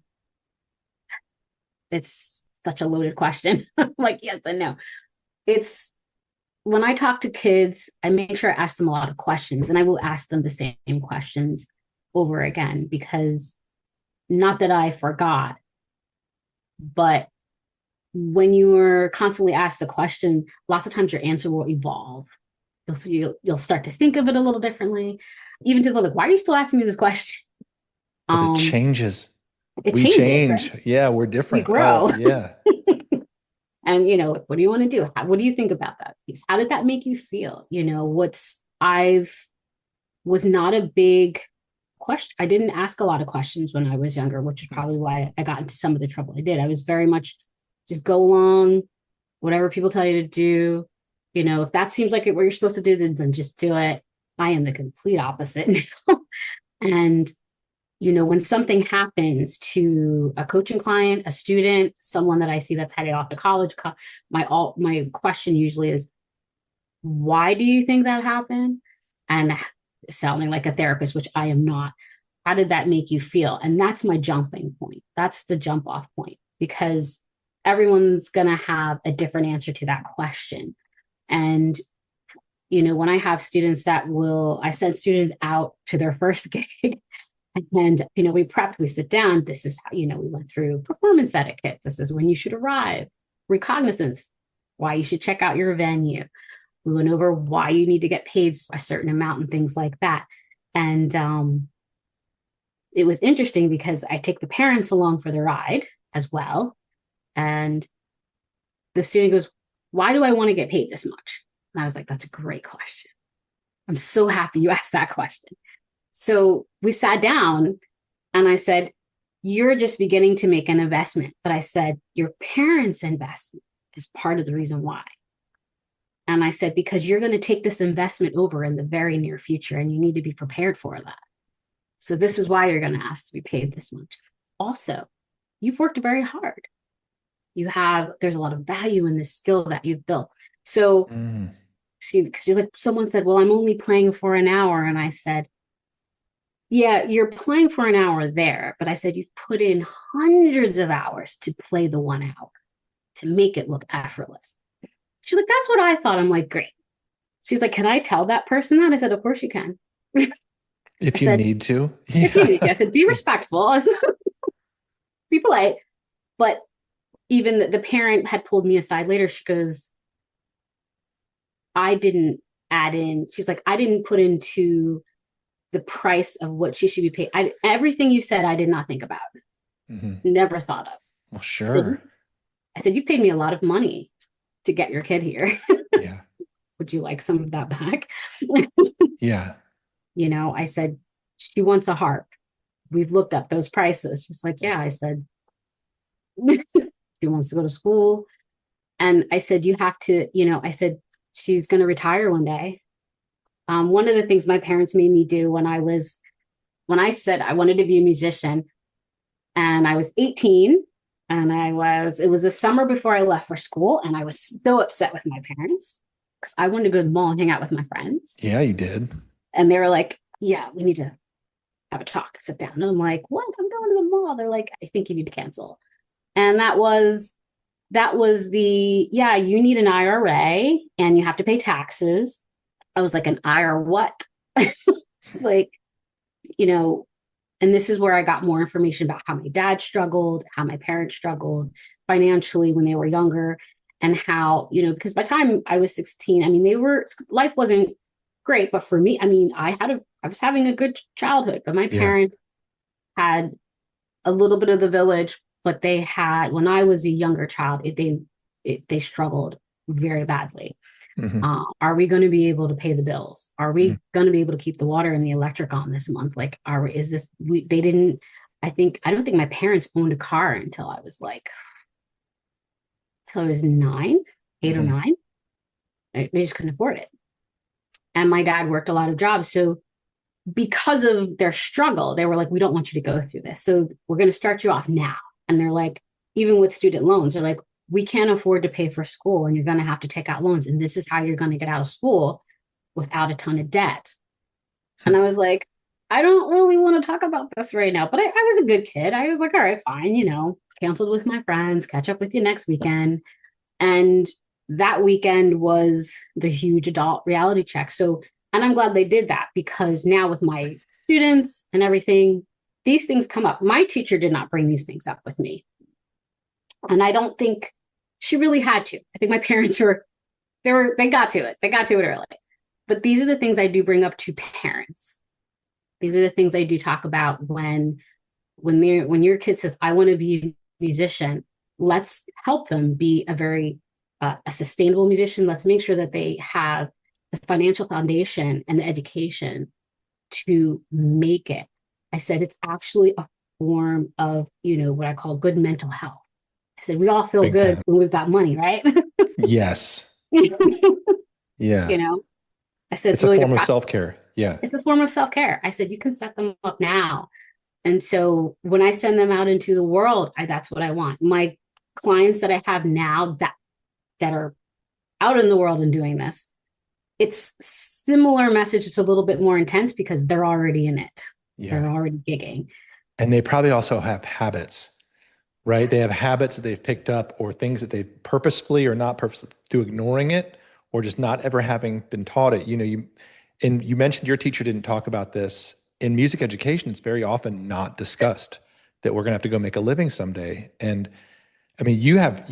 it's such a loaded question, like yes and no. It's When I talk to kids, I make sure I ask them a lot of questions, and I will ask them the same questions over again, because not that I forgot, but when you are constantly asked the question, lots of times your answer will evolve. You'll start to think of it a little differently, even to the like, why are you still asking me this question? As it Um, changes, it we changes, right? change. Yeah, we're We different. Oh, grow. yeah. And what do you want to do? What do you think about that piece? How did that make you feel? I've was not a big question. I didn't ask a lot of questions when I was younger, which is probably why I got into some of the trouble I did. I was very much just go along, whatever people tell you to do. If that seems like what you're supposed to do, then just do it. I am the complete opposite now. And when something happens to a coaching client, a student, someone that I see that's heading off to college, my question usually is, why do you think that happened? And sounding like a therapist, which I am not, how did that make you feel? And that's my jumping point. That's the jump off point, because everyone's going to have a different answer to that question. And, when I have students I send students out to their first gig. And, we sit down. This is how, we went through performance etiquette. This is when you should arrive, recognizance, why you should check out your venue. We went over why you need to get paid a certain amount and things like that. And it was interesting because I take the parents along for the ride as well. And the student goes, why do I want to get paid this much? And I was like, that's a great question. I'm so happy you asked that question. So we sat down and I said, you're just beginning to make an investment. But I said, your parents' investment is part of the reason why. And I said, because you're going to take this investment over in the very near future and you need to be prepared for that. So this is why you're going to ask to be paid this much. Also, you've worked very hard. There's a lot of value in this skill that you've built. So she's like, someone said, well, I'm only playing for an hour. And I said, yeah, you're playing for an hour there. But I said, you've put in hundreds of hours to play the 1 hour to make it look effortless. She's like, that's what I thought. I'm like, great. She's like, can I tell that person that? I said, of course you can. If you need to. If you need to. I said, be respectful. I said, be polite. But even the parent had pulled me aside later. She goes, I didn't add in. She's like, I didn't put into the price of what she should be paid. Everything you said, I did not think about. Never thought of. Well, sure. I said, you paid me a lot of money to get your kid here. Yeah. Would you like some of that back? Yeah. You know, I said, she wants a harp. We've looked up those prices. She's like, yeah. I said, she wants to go to school. And I said, you have to, I said, she's going to retire one day. One of the things my parents made me do when I said I wanted to be a musician and I was 18 and it was the summer before I left for school. And I was so upset with my parents because I wanted to go to the mall and hang out with my friends. Yeah, you did. And they were like, yeah, we need to have a talk, sit down. And I'm like, what? I'm going to the mall. They're like, I think you need to cancel. And that was you need an IRA and you have to pay taxes. I was like, an IRA what? It's like, and this is where I got more information about how my dad struggled, how my parents struggled financially when they were younger, and how, because by the time I was 16, I mean, life wasn't great, but for me, I mean, I was having a good childhood, but my parents had a little bit of the village, but when I was a younger child, they struggled very badly. Are we going to be able to pay the bills? Are we going to be able to keep the water and the electric on this month? Like, I don't think my parents owned a car until I was 8 or 9. They just couldn't afford it. And my dad worked a lot of jobs. So because of their struggle, they were like, we don't want you to go through this. So we're going to start you off now. And they're like, even with student loans, they're like, we can't afford to pay for school and you're going to have to take out loans. And this is how you're going to get out of school without a ton of debt. And I was like, I don't really want to talk about this right now. But I was a good kid. I was like, all right, fine, canceled with my friends, catch up with you next weekend. And that weekend was the huge adult reality check. So, and I'm glad they did that because now with my students and everything, these things come up. My teacher did not bring these things up with me. And I don't think she really had to. I think my parents they got to it. They got to it early. But these are the things I do bring up to parents. These are the things I do talk about when your kid says, I want to be a musician, let's help them be a sustainable musician. Let's make sure that they have the financial foundation and the education to make it. I said, it's actually a form of, what I call good mental health. I said, we all feel good when we've got money, right? Yes. Yeah. I said, it's really a form of self-care. Yeah. It's a form of self-care. I said, you can set them up now. And so when I send them out into the world, that's what I want. My clients that I have now that are out in the world and doing this, it's similar message. It's a little bit more intense because they're already in it. Yeah. They're already gigging. And they probably also have habits, right? They have habits that they've picked up or things that they purposefully or not purposefully through ignoring it or just not ever having been taught it. You mentioned your teacher didn't talk about this. In music education, it's very often not discussed that we're going to have to go make a living someday. And I mean, you have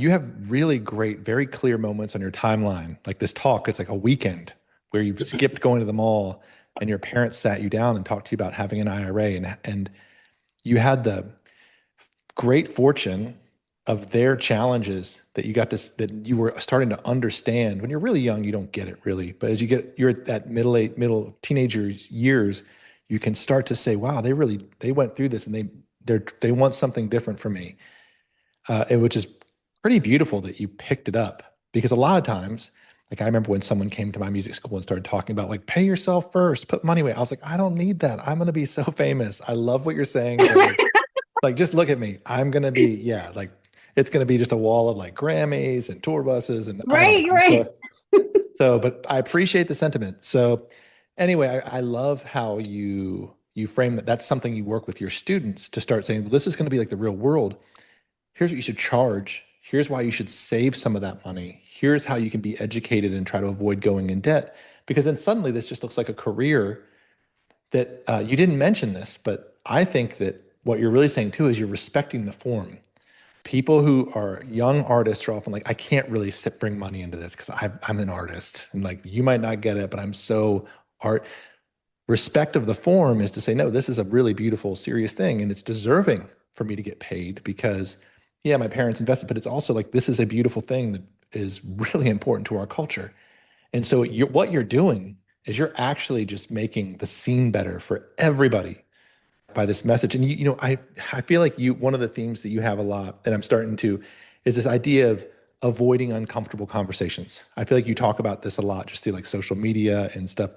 really great, very clear moments on your timeline. Like this talk, it's like a weekend where you've skipped going to the mall and your parents sat you down and talked to you about having an IRA. And you had the great fortune of their challenges that you were starting to understand. When you're really young, you don't get it really. But as you're at that middle teenagers years, you can start to say, wow, they went through this and they want something different from me. Which is pretty beautiful that you picked it up because a lot of times, like I remember when someone came to my music school and started talking about like pay yourself first, put money away. I was like, I don't need that. I'm gonna be so famous. I love what you're saying, but like just look at me. I'm gonna be, yeah, like it's gonna be just a wall of like Grammys and tour buses and I don't Right, know. right. But I appreciate the sentiment. So anyway, I love how you frame that. That's something you work with your students to start saying, well, this is going to be like the real world. Here's what you should charge. Here's why you should save some of that money. Here's how you can be educated and try to avoid going in debt. Because then suddenly this just looks like a career that you didn't mention this, but I think that what you're really saying too is you're respecting the form. People who are young artists are often like, I can't really bring money into this because I'm an artist. And like, you might not get it, but I'm so art. Respect of the form is to say, no, this is a really beautiful, serious thing. And it's deserving for me to get paid because, yeah, my parents invested, but it's also like, this is a beautiful thing that is really important to our culture. And so what you're doing is you're actually just making the scene better for everybody by this message. And I feel like one of the themes that you have a lot, and I'm starting to, is this idea of avoiding uncomfortable conversations. I feel like you talk about this a lot, just through like social media and stuff,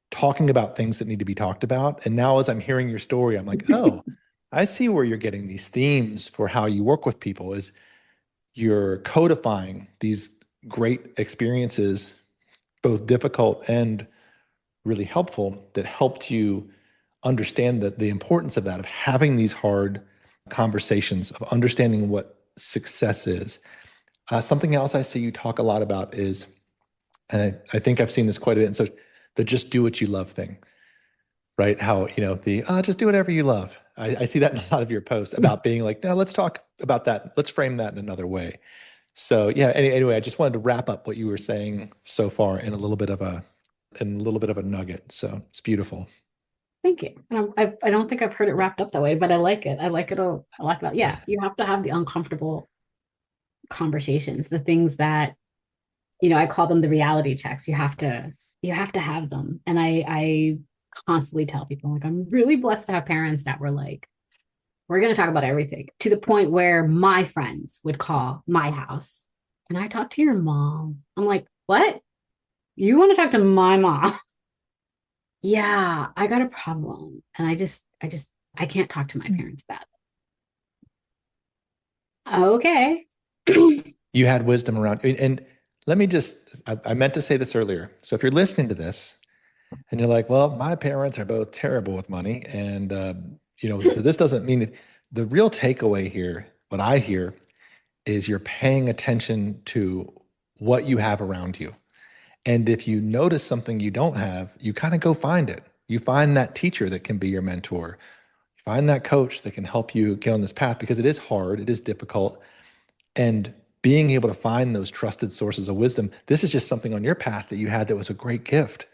talking about things that need to be talked about. And now as I'm hearing your story, I'm like, oh, I see where you're getting these themes for how you work with people is you're codifying these great experiences, both difficult and really helpful, that helped you understand that the importance of that, of having these hard conversations, of understanding what success is. Something else I see you talk a lot about is, and I think I've seen this quite a bit, and so the just do what you love thing, right? How, the just do whatever you love. I see that in a lot of your posts about being like, no, let's talk about that. Let's frame that in another way. So yeah, anyway, I just wanted to wrap up what you were saying so far in a little bit of a nugget. So it's beautiful. Thank you. And I don't think I've heard it wrapped up that way, but I like it. I like it. I like that. Yeah, you have to have the uncomfortable conversations, the things that, I call them the reality checks. You have to have them. And I constantly tell people, like, I'm really blessed to have parents that were like, we're going to talk about everything, to the point where my friends would call my house. Can I talk to your mom? I'm like, what? You want to talk to my mom? Yeah, I got a problem. And I can't talk to my parents about it. Okay. You had wisdom around, and let me just, I meant to say this earlier. So if you're listening to this and you're like, well, my parents are both terrible with money. And, so this doesn't mean the real takeaway here, what I hear is you're paying attention to what you have around you. And if you notice something you don't have, you kind of go find it. You find that teacher that can be your mentor. You find that coach that can help you get on this path because it is hard, it is difficult. And being able to find those trusted sources of wisdom, this is just something on your path that you had that was a great gift.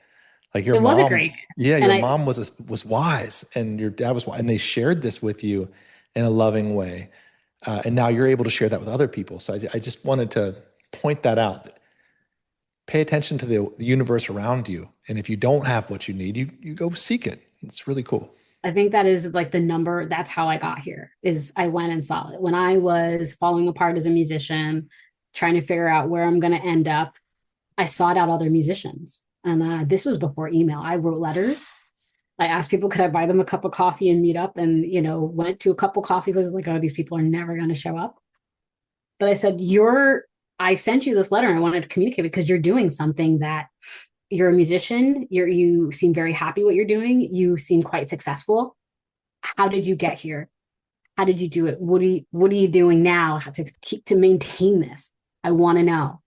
Like your It was a mom, great. yeah, And your I mom was wise, and your dad was wise, and they shared this with you in a loving way. And now you're able to share that with other people. So I just wanted to point that out. Pay attention to the universe around you, and if you don't have what you need, you go seek it. It's really cool. I think that is like the number. That's how I got here. Is I went and saw it when I was falling apart as a musician, trying to figure out where I'm going to end up. I sought out other musicians, and this was before email. I wrote letters. I asked people, could I buy them a cup of coffee and meet up? And went to a couple coffee because like, oh, these people are never going to show up. But I said, I sent you this letter and I wanted to communicate because you're doing something that you're a musician. You seem very happy what you're doing. You seem quite successful. How did you get here? How did you do it? What are you doing now to maintain this? I want to know.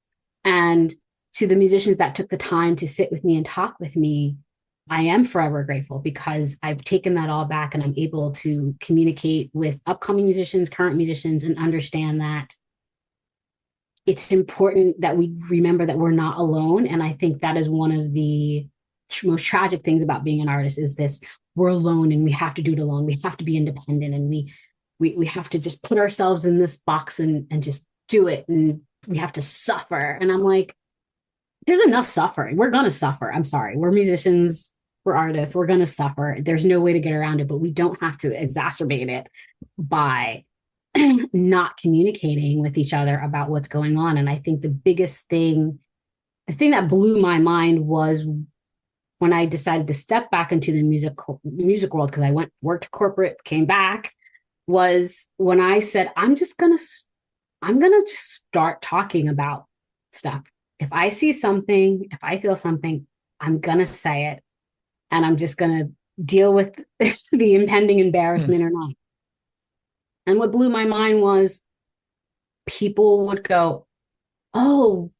And to the musicians that took the time to sit with me and talk with me, I am forever grateful because I've taken that all back and I'm able to communicate with upcoming musicians, current musicians, and understand that it's important that we remember that we're not alone. And I think that is one of the most tragic things about being an artist is this: we're alone and we have to do it alone. We have to be independent and we have to just put ourselves in this box and just do it. And we have to suffer. And I'm like, there's enough suffering. We're going to suffer. I'm sorry. We're musicians. We're artists. We're going to suffer. There's no way to get around it, but we don't have to exacerbate it by not communicating with each other about what's going on. And I think the thing that blew my mind was when I decided to step back into the music world, because I worked corporate, came back, was when I said, I'm gonna just start talking about stuff. If I see something, if I feel something, I'm gonna say it, and I'm just gonna deal with the impending Hmm. embarrassment or not. And what blew my mind was people would go, "Oh,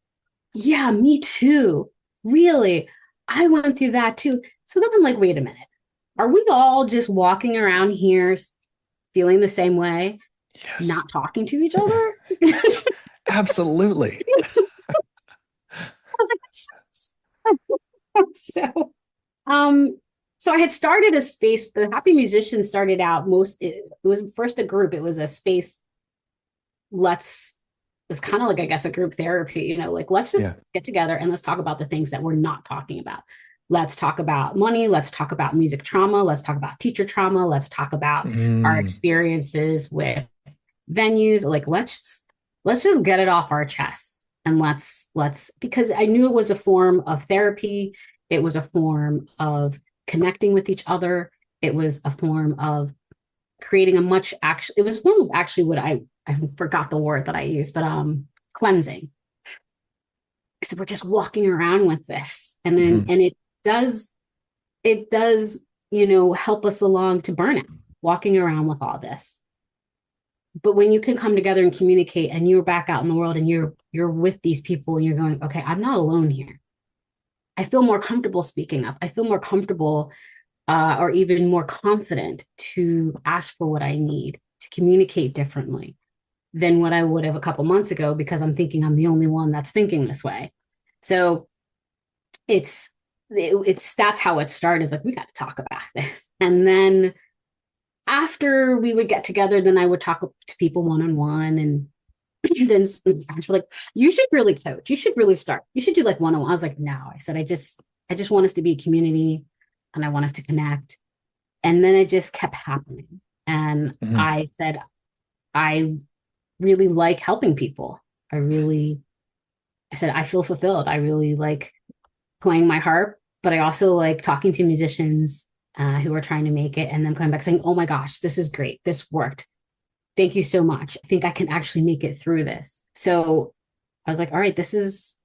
yeah, me too. Really? I went through that too." So then I'm like, wait a minute. Are we all just walking around here feeling the same way, Yes. not talking to each other? Absolutely. so, um, so I had started a space. The Happy Musician started out it was first a group. It was a space. Let's It was kind of like, I guess, a group therapy, like let's Yeah. just get together and let's talk about the things that we're not talking about. Let's talk about money. Let's talk about music trauma. Let's talk about teacher trauma. Let's talk about our Mm. experiences with venues. Like let's just get it off our chests, and let's because I knew it was a form of therapy. It was a form of connecting with each other. It was a form of creating it was a form of actually what I forgot the word that I used, but cleansing. So we're just walking around with this, and then Mhm. and it does help us along to burnout, walking around with all this. But when you can come together and communicate, and you're back out in the world, and you're with these people, and you're going, okay, I'm not alone here. I feel more comfortable speaking up. I feel more comfortable, or even more confident to ask for what I need, to communicate differently than what I would have a couple months ago, because I'm thinking I'm the only one that's thinking this way. So it's that's how it started. Is like, we got to talk about this. And then after we would get together, then I would talk to people one on one, and then friends were like, "You should really coach. You should really start. You should do like one on one." I was like, "No." I said, "I just want us to be a community, and I want us to connect." And then it just kept happening. And Mhm. I said, "I really like helping people. I really," I said, "I feel fulfilled. I really like playing my harp, but I also like talking to musicians who are trying to make it, and then coming back saying, 'Oh my gosh, this is great. This worked. Thank you so much. I think I can actually make it through this.'" So I was like, "All right, this is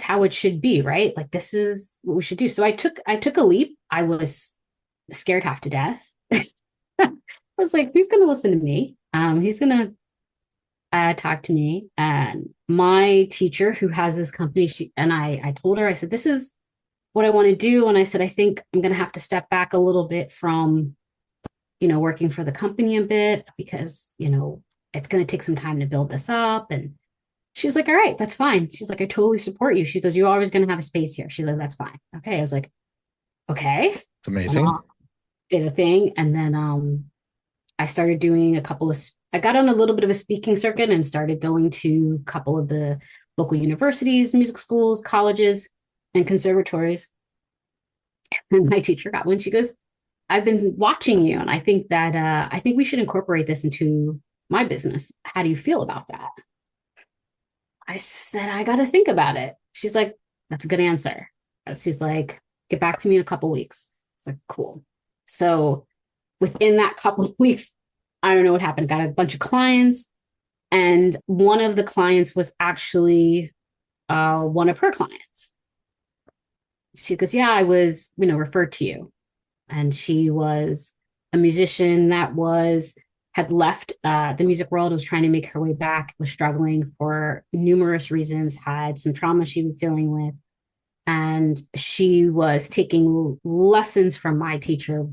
how it should be, right? Like this is what we should do." So I took a leap. I was scared half to death. I was like, "Who's going to listen to me? Who's going to talk to me?" And my teacher, who has this company, I told her, I said, "This is what I want to do." And I said, "I think I'm going to have to step back a little bit from, working for the company a bit, because, it's going to take some time to build this up." And she's like, "All right, that's fine." She's like, "I totally support you." She goes, "You're always going to have a space here." She's like, "That's fine." Okay. I was like, okay. It's And amazing. I did a thing. And then I started doing I got on a little bit of a speaking circuit and started going to a couple of the local universities, music schools, colleges, and conservatories. And my teacher got one. She goes, "I've been watching you, and I think we should incorporate this into my business. How do you feel about that?" I said, "I got to think about it." She's like, "That's a good answer." She's like, "Get back to me in a couple weeks." It's like, cool. So within that couple of weeks, I don't know what happened. Got a bunch of clients, and one of the clients was actually one of her clients. She goes, "Yeah, I was, referred to you." And she was a musician that had left the music world, was trying to make her way back, was struggling for numerous reasons, had some trauma she was dealing with, and she was taking lessons from my teacher,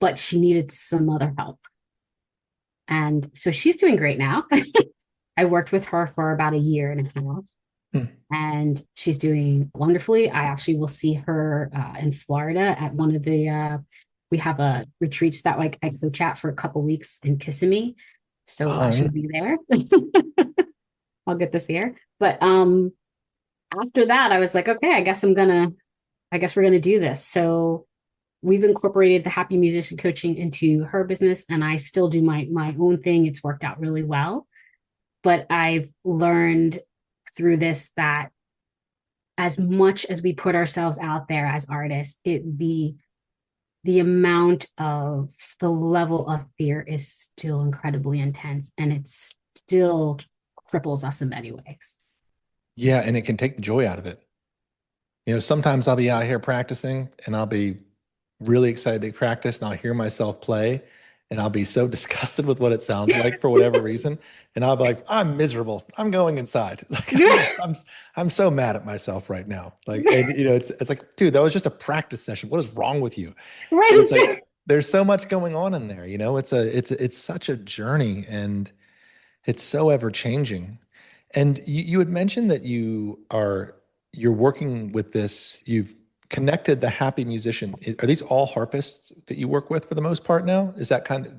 but she needed some other help. And so she's doing great now. I worked with her for about a year and a half, Hmm. and she's doing wonderfully. I actually will see her in Florida at one of the we have a retreats that like I coach at for a couple weeks in Kissimmee, so Oh, she'll be there. I'll get to see her. But after that, I was like, okay, I guess we're gonna do this. So we've incorporated the happy musician coaching into her business, and I still do my own thing. It's worked out really well. But I've learned through this that as much as we put ourselves out there as artists, the amount of the level of fear is still incredibly intense, and it still cripples us in many ways. Yeah, and it can take the joy out of it. Sometimes I'll be out here practicing and I'll be really excited to practice and I'll hear myself play and I'll be so disgusted with what it sounds like for whatever reason. And I'll be like, I'm miserable. I'm going inside. Like I'm so mad at myself right now. Like, and it's like, dude, that was just a practice session. What is wrong with you? But it's Right. like there's so much going on in there. It's such a journey and it's so ever changing. And you had mentioned that you're working with this. You've connected the happy musician. Are these all harpists that you work with for the most part now? Is that kind of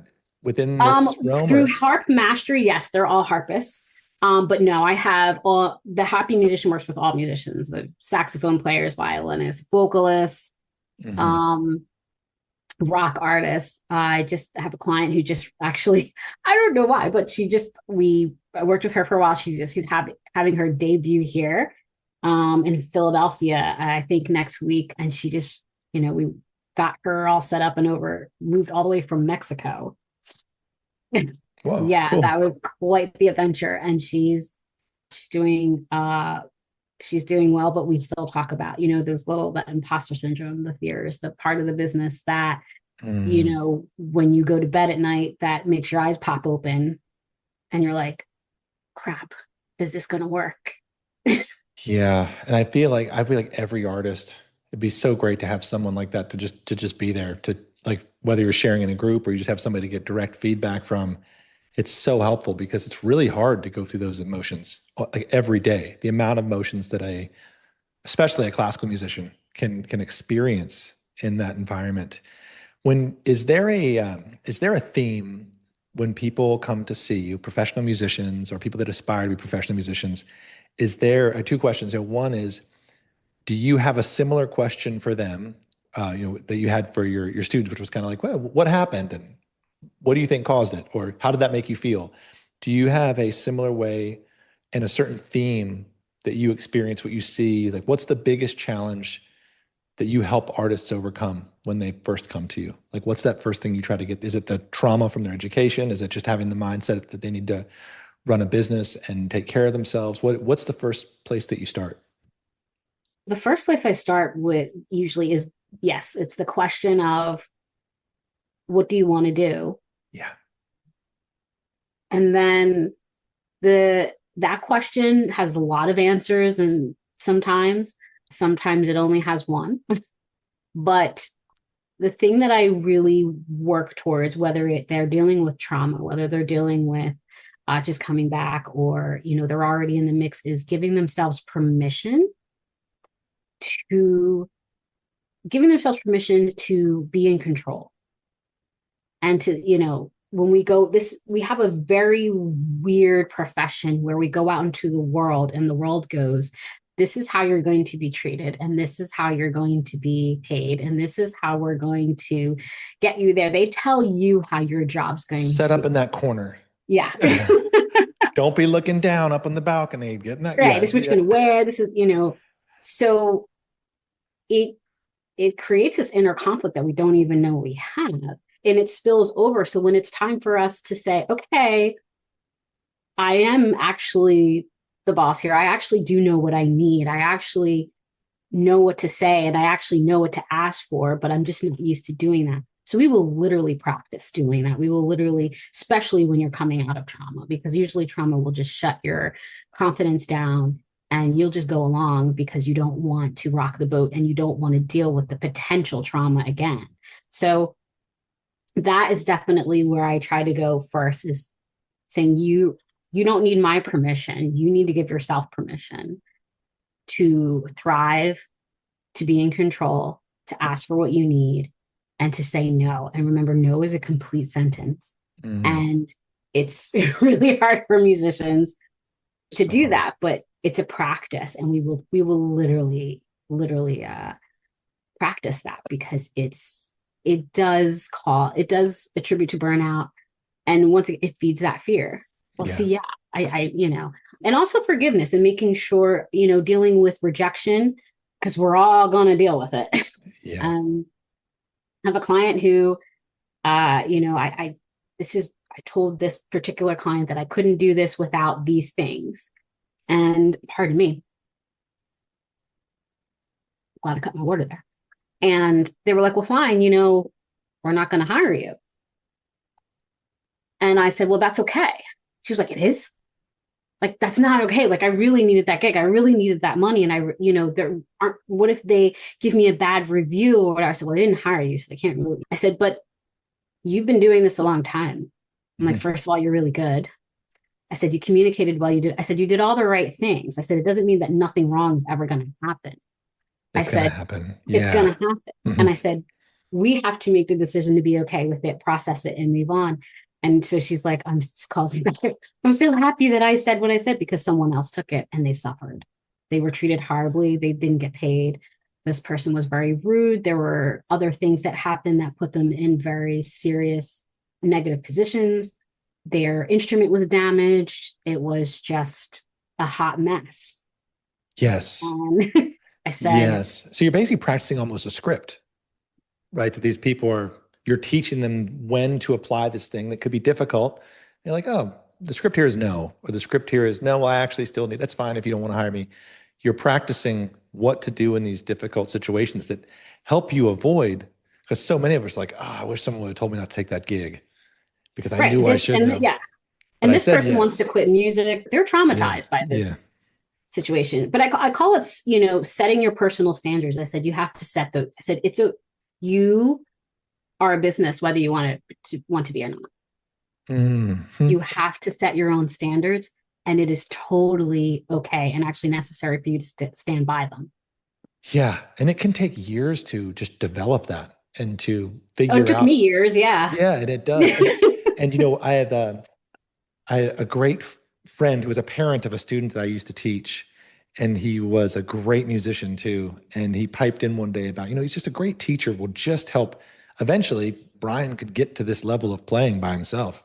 within this realm Through or? harp mastery, yes, they're all harpists. But no, I have all the happy musician works with all musicians, the saxophone players, violinists, vocalists, Mhm. um, rock artists. I just have a client who just actually, I don't know why, but I worked with her for a while. She's having her debut here in Philadelphia, I think next week. And she just, we got her all set up and moved all the way from Mexico. Whoa, Yeah, cool. that was quite the adventure. And she's doing she's doing well, but we still talk about, that imposter syndrome, the fears, the part of the business that, Mm. when you go to bed at night, that makes your eyes pop open and you're like, crap, is this going to work? Yeah, and I feel like every artist, it'd be so great to have someone like that to just be there to like whether you're sharing in a group or you just have somebody to get direct feedback from. It's so helpful because it's really hard to go through those emotions like every day. The amount of emotions that especially a classical musician, can experience in that environment. When is there a theme when people come to see you, professional musicians or people that aspire to be professional musicians? Is there two questions? One is, do you have a similar question for them, that you had for your students, which was kind of like, well, what happened and what do you think caused it, or how did that make you feel? Do you have a similar way and a certain theme that you experience what you see? Like, what's the biggest challenge that you help artists overcome when they first come to you? Like, what's that first thing you try to get? Is it the trauma from their education? Is it just having the mindset that they need to run a business and take care of themselves? What's the first place that you start? The first place I start with usually is, yes, it's the question of, what do you want to do? Yeah. And then that question has a lot of answers, and sometimes it only has one. But the thing that I really work towards, whether they're dealing with trauma, whether they're dealing with just coming back, or they're already in the mix, is to giving themselves permission to be in control, and to, when we have a very weird profession where we go out into the world and the world goes, this is how you're going to be treated, and this is how you're going to be paid, and this is how we're going to get you there. They tell you how your job's going Set to up in be. that corner. Yeah. Don't be looking down up on the balcony. Getting that. Right. This Yes. is what Yeah. you're going to wear. This is, so it it creates this inner conflict that we don't even know we have. And it spills over. So when it's time for us to say, okay, I am actually the boss here. I actually do know what I need. I actually know what to say, and I actually know what to ask for, but I'm just not used to doing that. So we will literally practice doing that. We will literally, especially when you're coming out of trauma, because usually trauma will just shut your confidence down, and you'll just go along because you don't want to rock the boat and you don't want to deal with the potential trauma again. So that is definitely where I try to go first, is saying, you don't need my permission. You need to give yourself permission to thrive, to be in control, to ask for what you need, and to say no. And remember, no is a complete sentence. Mhm. And it's really hard for musicians to So do hard. that, but it's a practice, and we will literally practice that, because it does attribute to burnout. And once it feeds that fear. Well, see, Yeah. yeah, and also forgiveness and making sure, dealing with rejection, because we're all going to deal with it. Yeah. um, I have a client who, I told this particular client that I couldn't do this without these things. And pardon me, glad I cut my water there. And they were like, well, fine, we're not going to hire you. And I said, well, that's okay. She was like, it is? Like, that's not okay. Like, I really needed that gig. I really needed that money. And what if they give me a bad review or whatever? I said, well, they didn't hire you, so they can't really. I said, but you've been doing this a long time. I'm like, Mhm. first of all, you're really good. I said, you communicated well. You did. I said, you did all the right things. I said, it doesn't mean that nothing wrong is ever going to happen. I It's gonna said, happen. it's going Yeah. to happen. Hmm. And I said, we have to make the decision to be okay with it, process it, and move on. And so she's like, calls me back. I'm so happy that I said what I said because someone else took it and they suffered. They were treated horribly. They didn't get paid. This person was very rude. There were other things that happened that put them in very serious negative positions. Their instrument was damaged. It was just a hot mess. Yes. And I said, Yes. So you're basically practicing almost a script, right? That these people are, you're teaching them when to apply this thing that could be difficult. You're like, oh, the script here is no, or the script here is no, I actually still need, that's fine if you don't want to hire me. You're practicing what to do in these difficult situations that help you avoid, because so many of us are like, oh, I wish someone would have told me not to take that gig because I right, knew I this, shouldn't and have, yeah, but and I this said person wants to yes. quit music. They're Yeah. traumatized by Yeah. this situation. But I call it, setting your personal standards. I said, you have to set the, I said, you are a business, whether you want to be or not. Mhm. You have to set your own standards, and it is totally okay and actually necessary for you to stand by them. Yeah. And it can take years to just develop that and to Oh, it figure took me out. years. Yeah. Yeah, and it does. And I had a great friend who was a parent of a student that I used to teach, and he was a great musician too. And he piped in one day about, he's just a great teacher, will just help. Eventually, Brian could get to this level of playing by himself.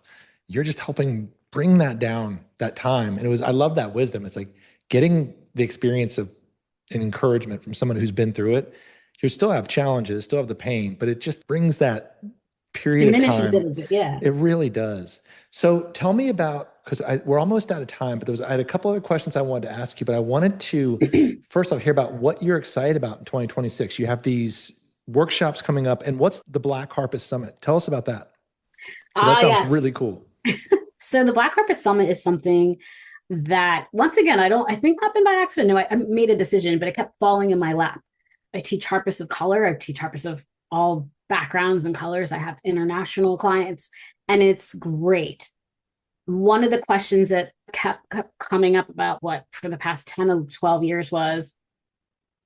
You're just helping bring that down that time. And I love that wisdom. It's like getting the experience of an encouragement from someone who's been through it. You still have challenges, still have the pain, but it just brings that period of Diminishes it time. a bit. Yeah. It really does. So tell me about, because we're almost out of time, but I had a couple other questions I wanted to ask you, but I wanted to first off hear about what you're excited about in 2026. You have these workshops coming up, and what's the Black Harpist Summit? Tell us about that, because that sounds Yes. really cool. So the Black Carpet Summit is something that, once again, I think happened by accident. No, I made a decision, but it kept falling in my lap. I teach harpists of color. I teach harpists of all backgrounds and colors. I have international clients, and it's great. One of the questions that kept coming up about what for the past 10 or 12 years was,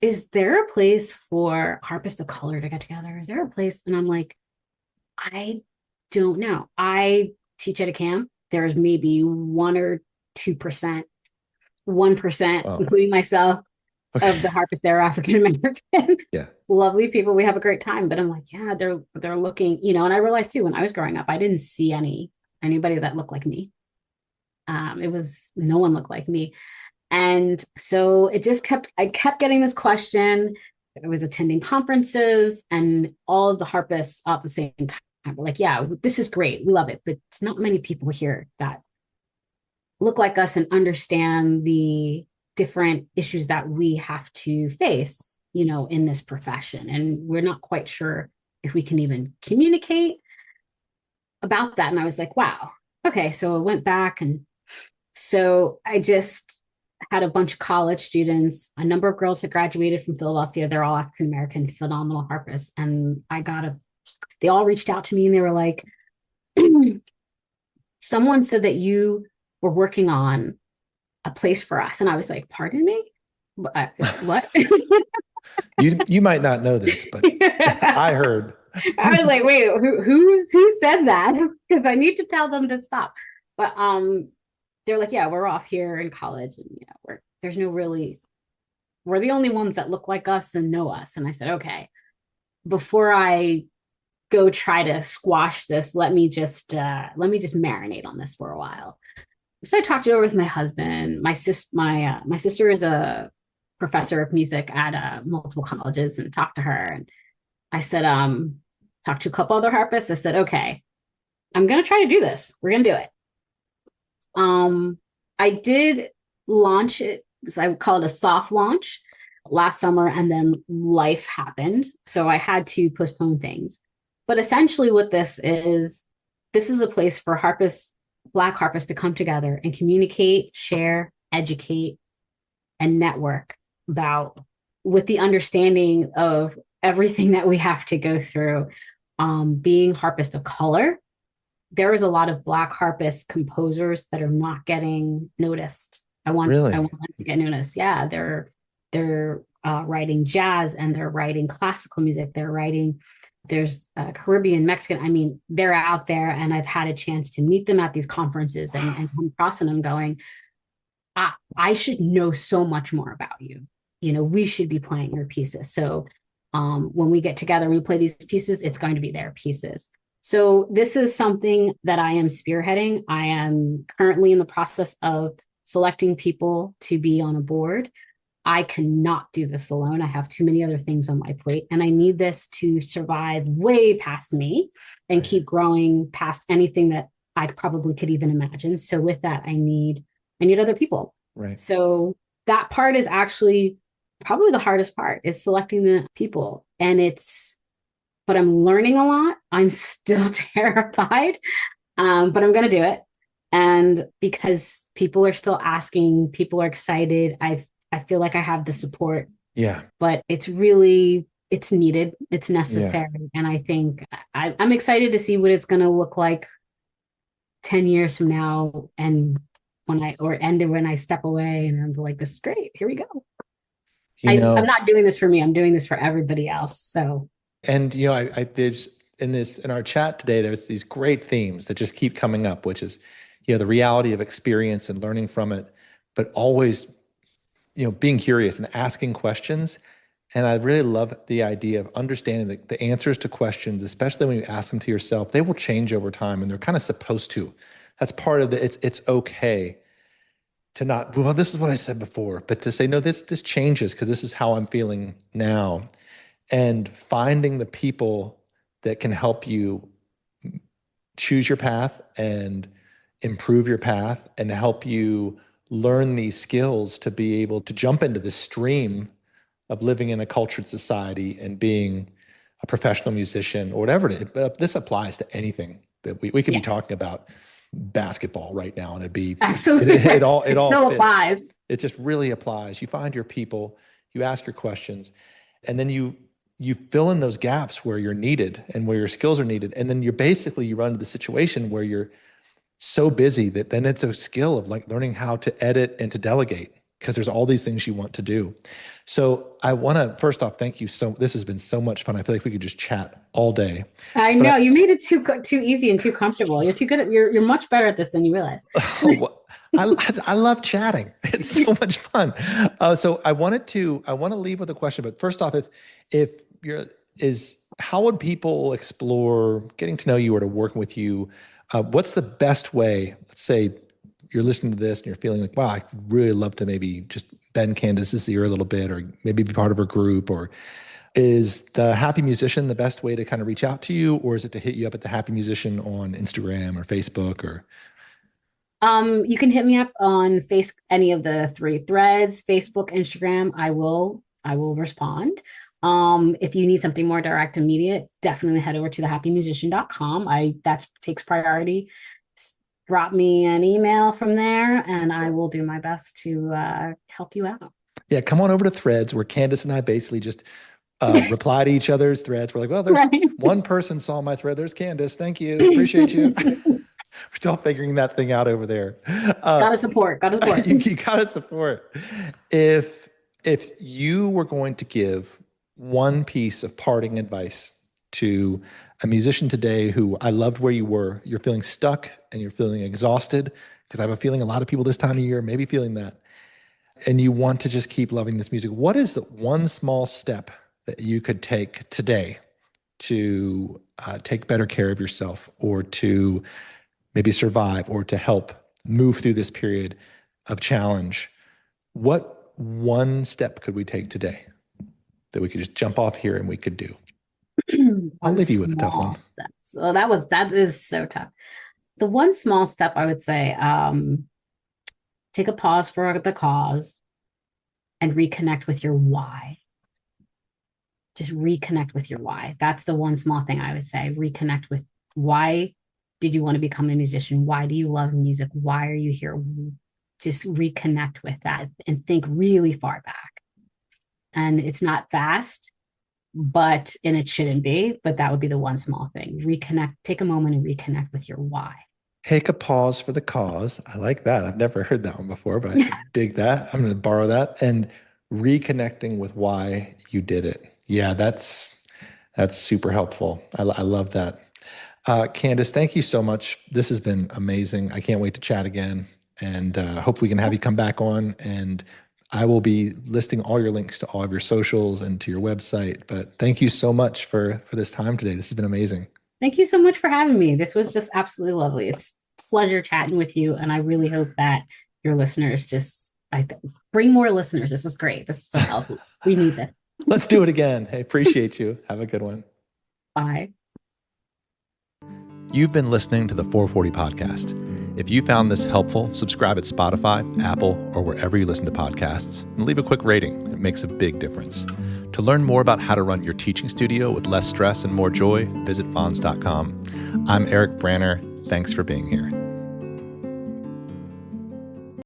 is there a place for harpists of color to get together? Is there a place? And I'm like, I don't know. I teach at a camp. There's maybe 1 or 2%, 1%, Wow. including myself, Okay. of the harpists that are African American. Yeah. Lovely people. We have a great time. But I'm like, yeah, they're looking, and I realized too, when I was growing up, I didn't see anybody that looked like me. It was no one looked like me. And so I kept getting this question. I was attending conferences, and all of the harpists at the same time were like, yeah, this is great. We love it. But it's not many people here that look like us and understand the different issues that we have to face, in this profession. And we're not quite sure if we can even communicate about that. And I was like, wow. Okay. So I went back, and so I just had a bunch of college students, a number of girls that graduated from Philadelphia. They're all African American, phenomenal harpists. And they all reached out to me, and they were like, someone said that you were working on a place for us. And I was like, pardon me? What? You might not know this, but I I heard. was like, wait, who said that? Because I need to tell them to stop. But they're like, yeah, we're off here in college, and there's no really, we're the only ones that look like us and know us. And I said, okay, before I go try to squash this. Let me just marinate on this for a while. So I talked it over with my husband. My sister is a professor of music at multiple colleges, and talked to her. And I said, talked to a couple other harpists. I said, okay, I'm gonna try to do this. We're gonna do it. I did launch it, so I would call it a soft launch last summer, and then life happened. So I had to postpone things. But essentially, what this is a place for harpists, Black harpists, to come together and communicate, share, educate, and network about, with the understanding of everything that we have to go through. Being harpist of color, there is a lot of Black harpist composers that are not getting noticed. I Really? want them to get noticed. Yeah, they're writing jazz, and they're writing classical music. There's Caribbean, Mexican. I mean, they're out there, and I've had a chance to meet them at these conferences, and come across them going, I should know so much more about you. We should be playing your pieces. So when we get together, we play these pieces, it's going to be their pieces. So this is something that I am spearheading. I am currently in the process of selecting people to be on a board. I cannot do this alone. I have too many other things on my plate, and I need this to survive way past me and keep growing past anything that I probably could even imagine. So with that, I need other people. Right. So that part is actually probably the hardest part, is selecting the people. But I'm learning a lot. I'm still terrified, but I'm going to do it. And because people are still asking, people are excited. I feel like I have the support. Yeah. But it's needed. It's necessary. Yeah. And I think I'm excited to see what it's going to look like 10 years from now. And when I step away and I'm like, this is great. Here we go. I'm not doing this for me. I'm doing this for everybody else. So. And, there's in our chat today, there's these great themes that just keep coming up, which is, the reality of experience and learning from it, but always, being curious and asking questions. And I really love the idea of understanding the answers to questions, especially when you ask them to yourself. They will change over time, and they're kind of supposed to. That's part of it's okay to not, well, this is what I said before, but to say, no, this changes because this is how I'm feeling now. And finding the people that can help you choose your path and improve your path and help you learn these skills to be able to jump into the stream of living in a cultured society and being a professional musician or whatever it is. But this applies to anything that we could be talking about basketball right now, and it'd be absolutely it all still fits. Applies. It just really applies. You find your people, you ask your questions, and then you fill in those gaps where you're needed and where your skills are needed. And then you run into the situation where you're so busy that then it's a skill of like learning how to edit and to delegate, because there's all these things you want to do. So I want to, first off, thank you. This has been so much fun. I feel like we could just chat all day. I know you made it too easy and too comfortable. You're too good. You're much better at this than you realize. I love chatting. It's so much fun. So I want to leave with a question, but first off, how would people explore getting to know you or to working with you? What's the best way? Let's say you're listening to this and you're feeling like, wow, I'd really love to maybe just bend Candace's ear a little bit, or maybe be part of her group. Or is the Happy Musician the best way to kind of reach out to you, or is it to hit you up at the Happy Musician on Instagram or Facebook? Or you can hit me up on any of the 3 threads, Facebook, Instagram. I will respond. If you need something more direct and immediate, definitely head over to thehappymusician.com. That takes priority. Drop me an email from there, and I will do my best to help you out. Yeah, come on over to Threads, where Candace and I basically just reply to each other's threads. We're like, well, there's one person saw my thread. There's Candace. Thank you. Appreciate you. We're still figuring that thing out over there. Gotta support. You gotta support. If you were going to give one piece of parting advice to a musician today who, I loved where you were, you're feeling stuck and you're feeling exhausted, because I have a feeling a lot of people this time of year may be feeling that, and you want to just keep loving this music, what is the one small step that you could take today to take better care of yourself, or to maybe survive, or to help move through this period of challenge, what one step could we take today that we could just jump off here and we could do? I'll leave you with a tough one. Step. So that is so tough. The one small step I would say, take a pause for the cause and reconnect with your why. Just reconnect with your why. That's the one small thing I would say. Reconnect with why did you want to become a musician? Why do you love music? Why are you here? Just reconnect with that and think really far back. And it's not fast, and it shouldn't be, but that would be the one small thing. Reconnect, take a moment and reconnect with your why. Take a pause for the cause. I like that. I've never heard that one before, but I dig that. I'm going to borrow that. And reconnecting with why you did it. Yeah, that's super helpful. I love that. Candace, thank you so much. This has been amazing. I can't wait to chat again, and hope we can have you come back on. And I will be listing all your links to all of your socials and to your website. But thank you so much for this time today. This has been amazing. Thank you so much for having me. This was just absolutely lovely. It's a pleasure chatting with you. And I really hope that your listeners bring more listeners. This is great. This is so helpful. We need this. Let's do it again. Hey, appreciate you. Have a good one. Bye. You've been listening to the 440 Podcast. If you found this helpful, subscribe at Spotify, Apple, or wherever you listen to podcasts, and leave a quick rating. It makes a big difference. To learn more about how to run your teaching studio with less stress and more joy, visit fonz.com. I'm Eric Branner. Thanks for being here.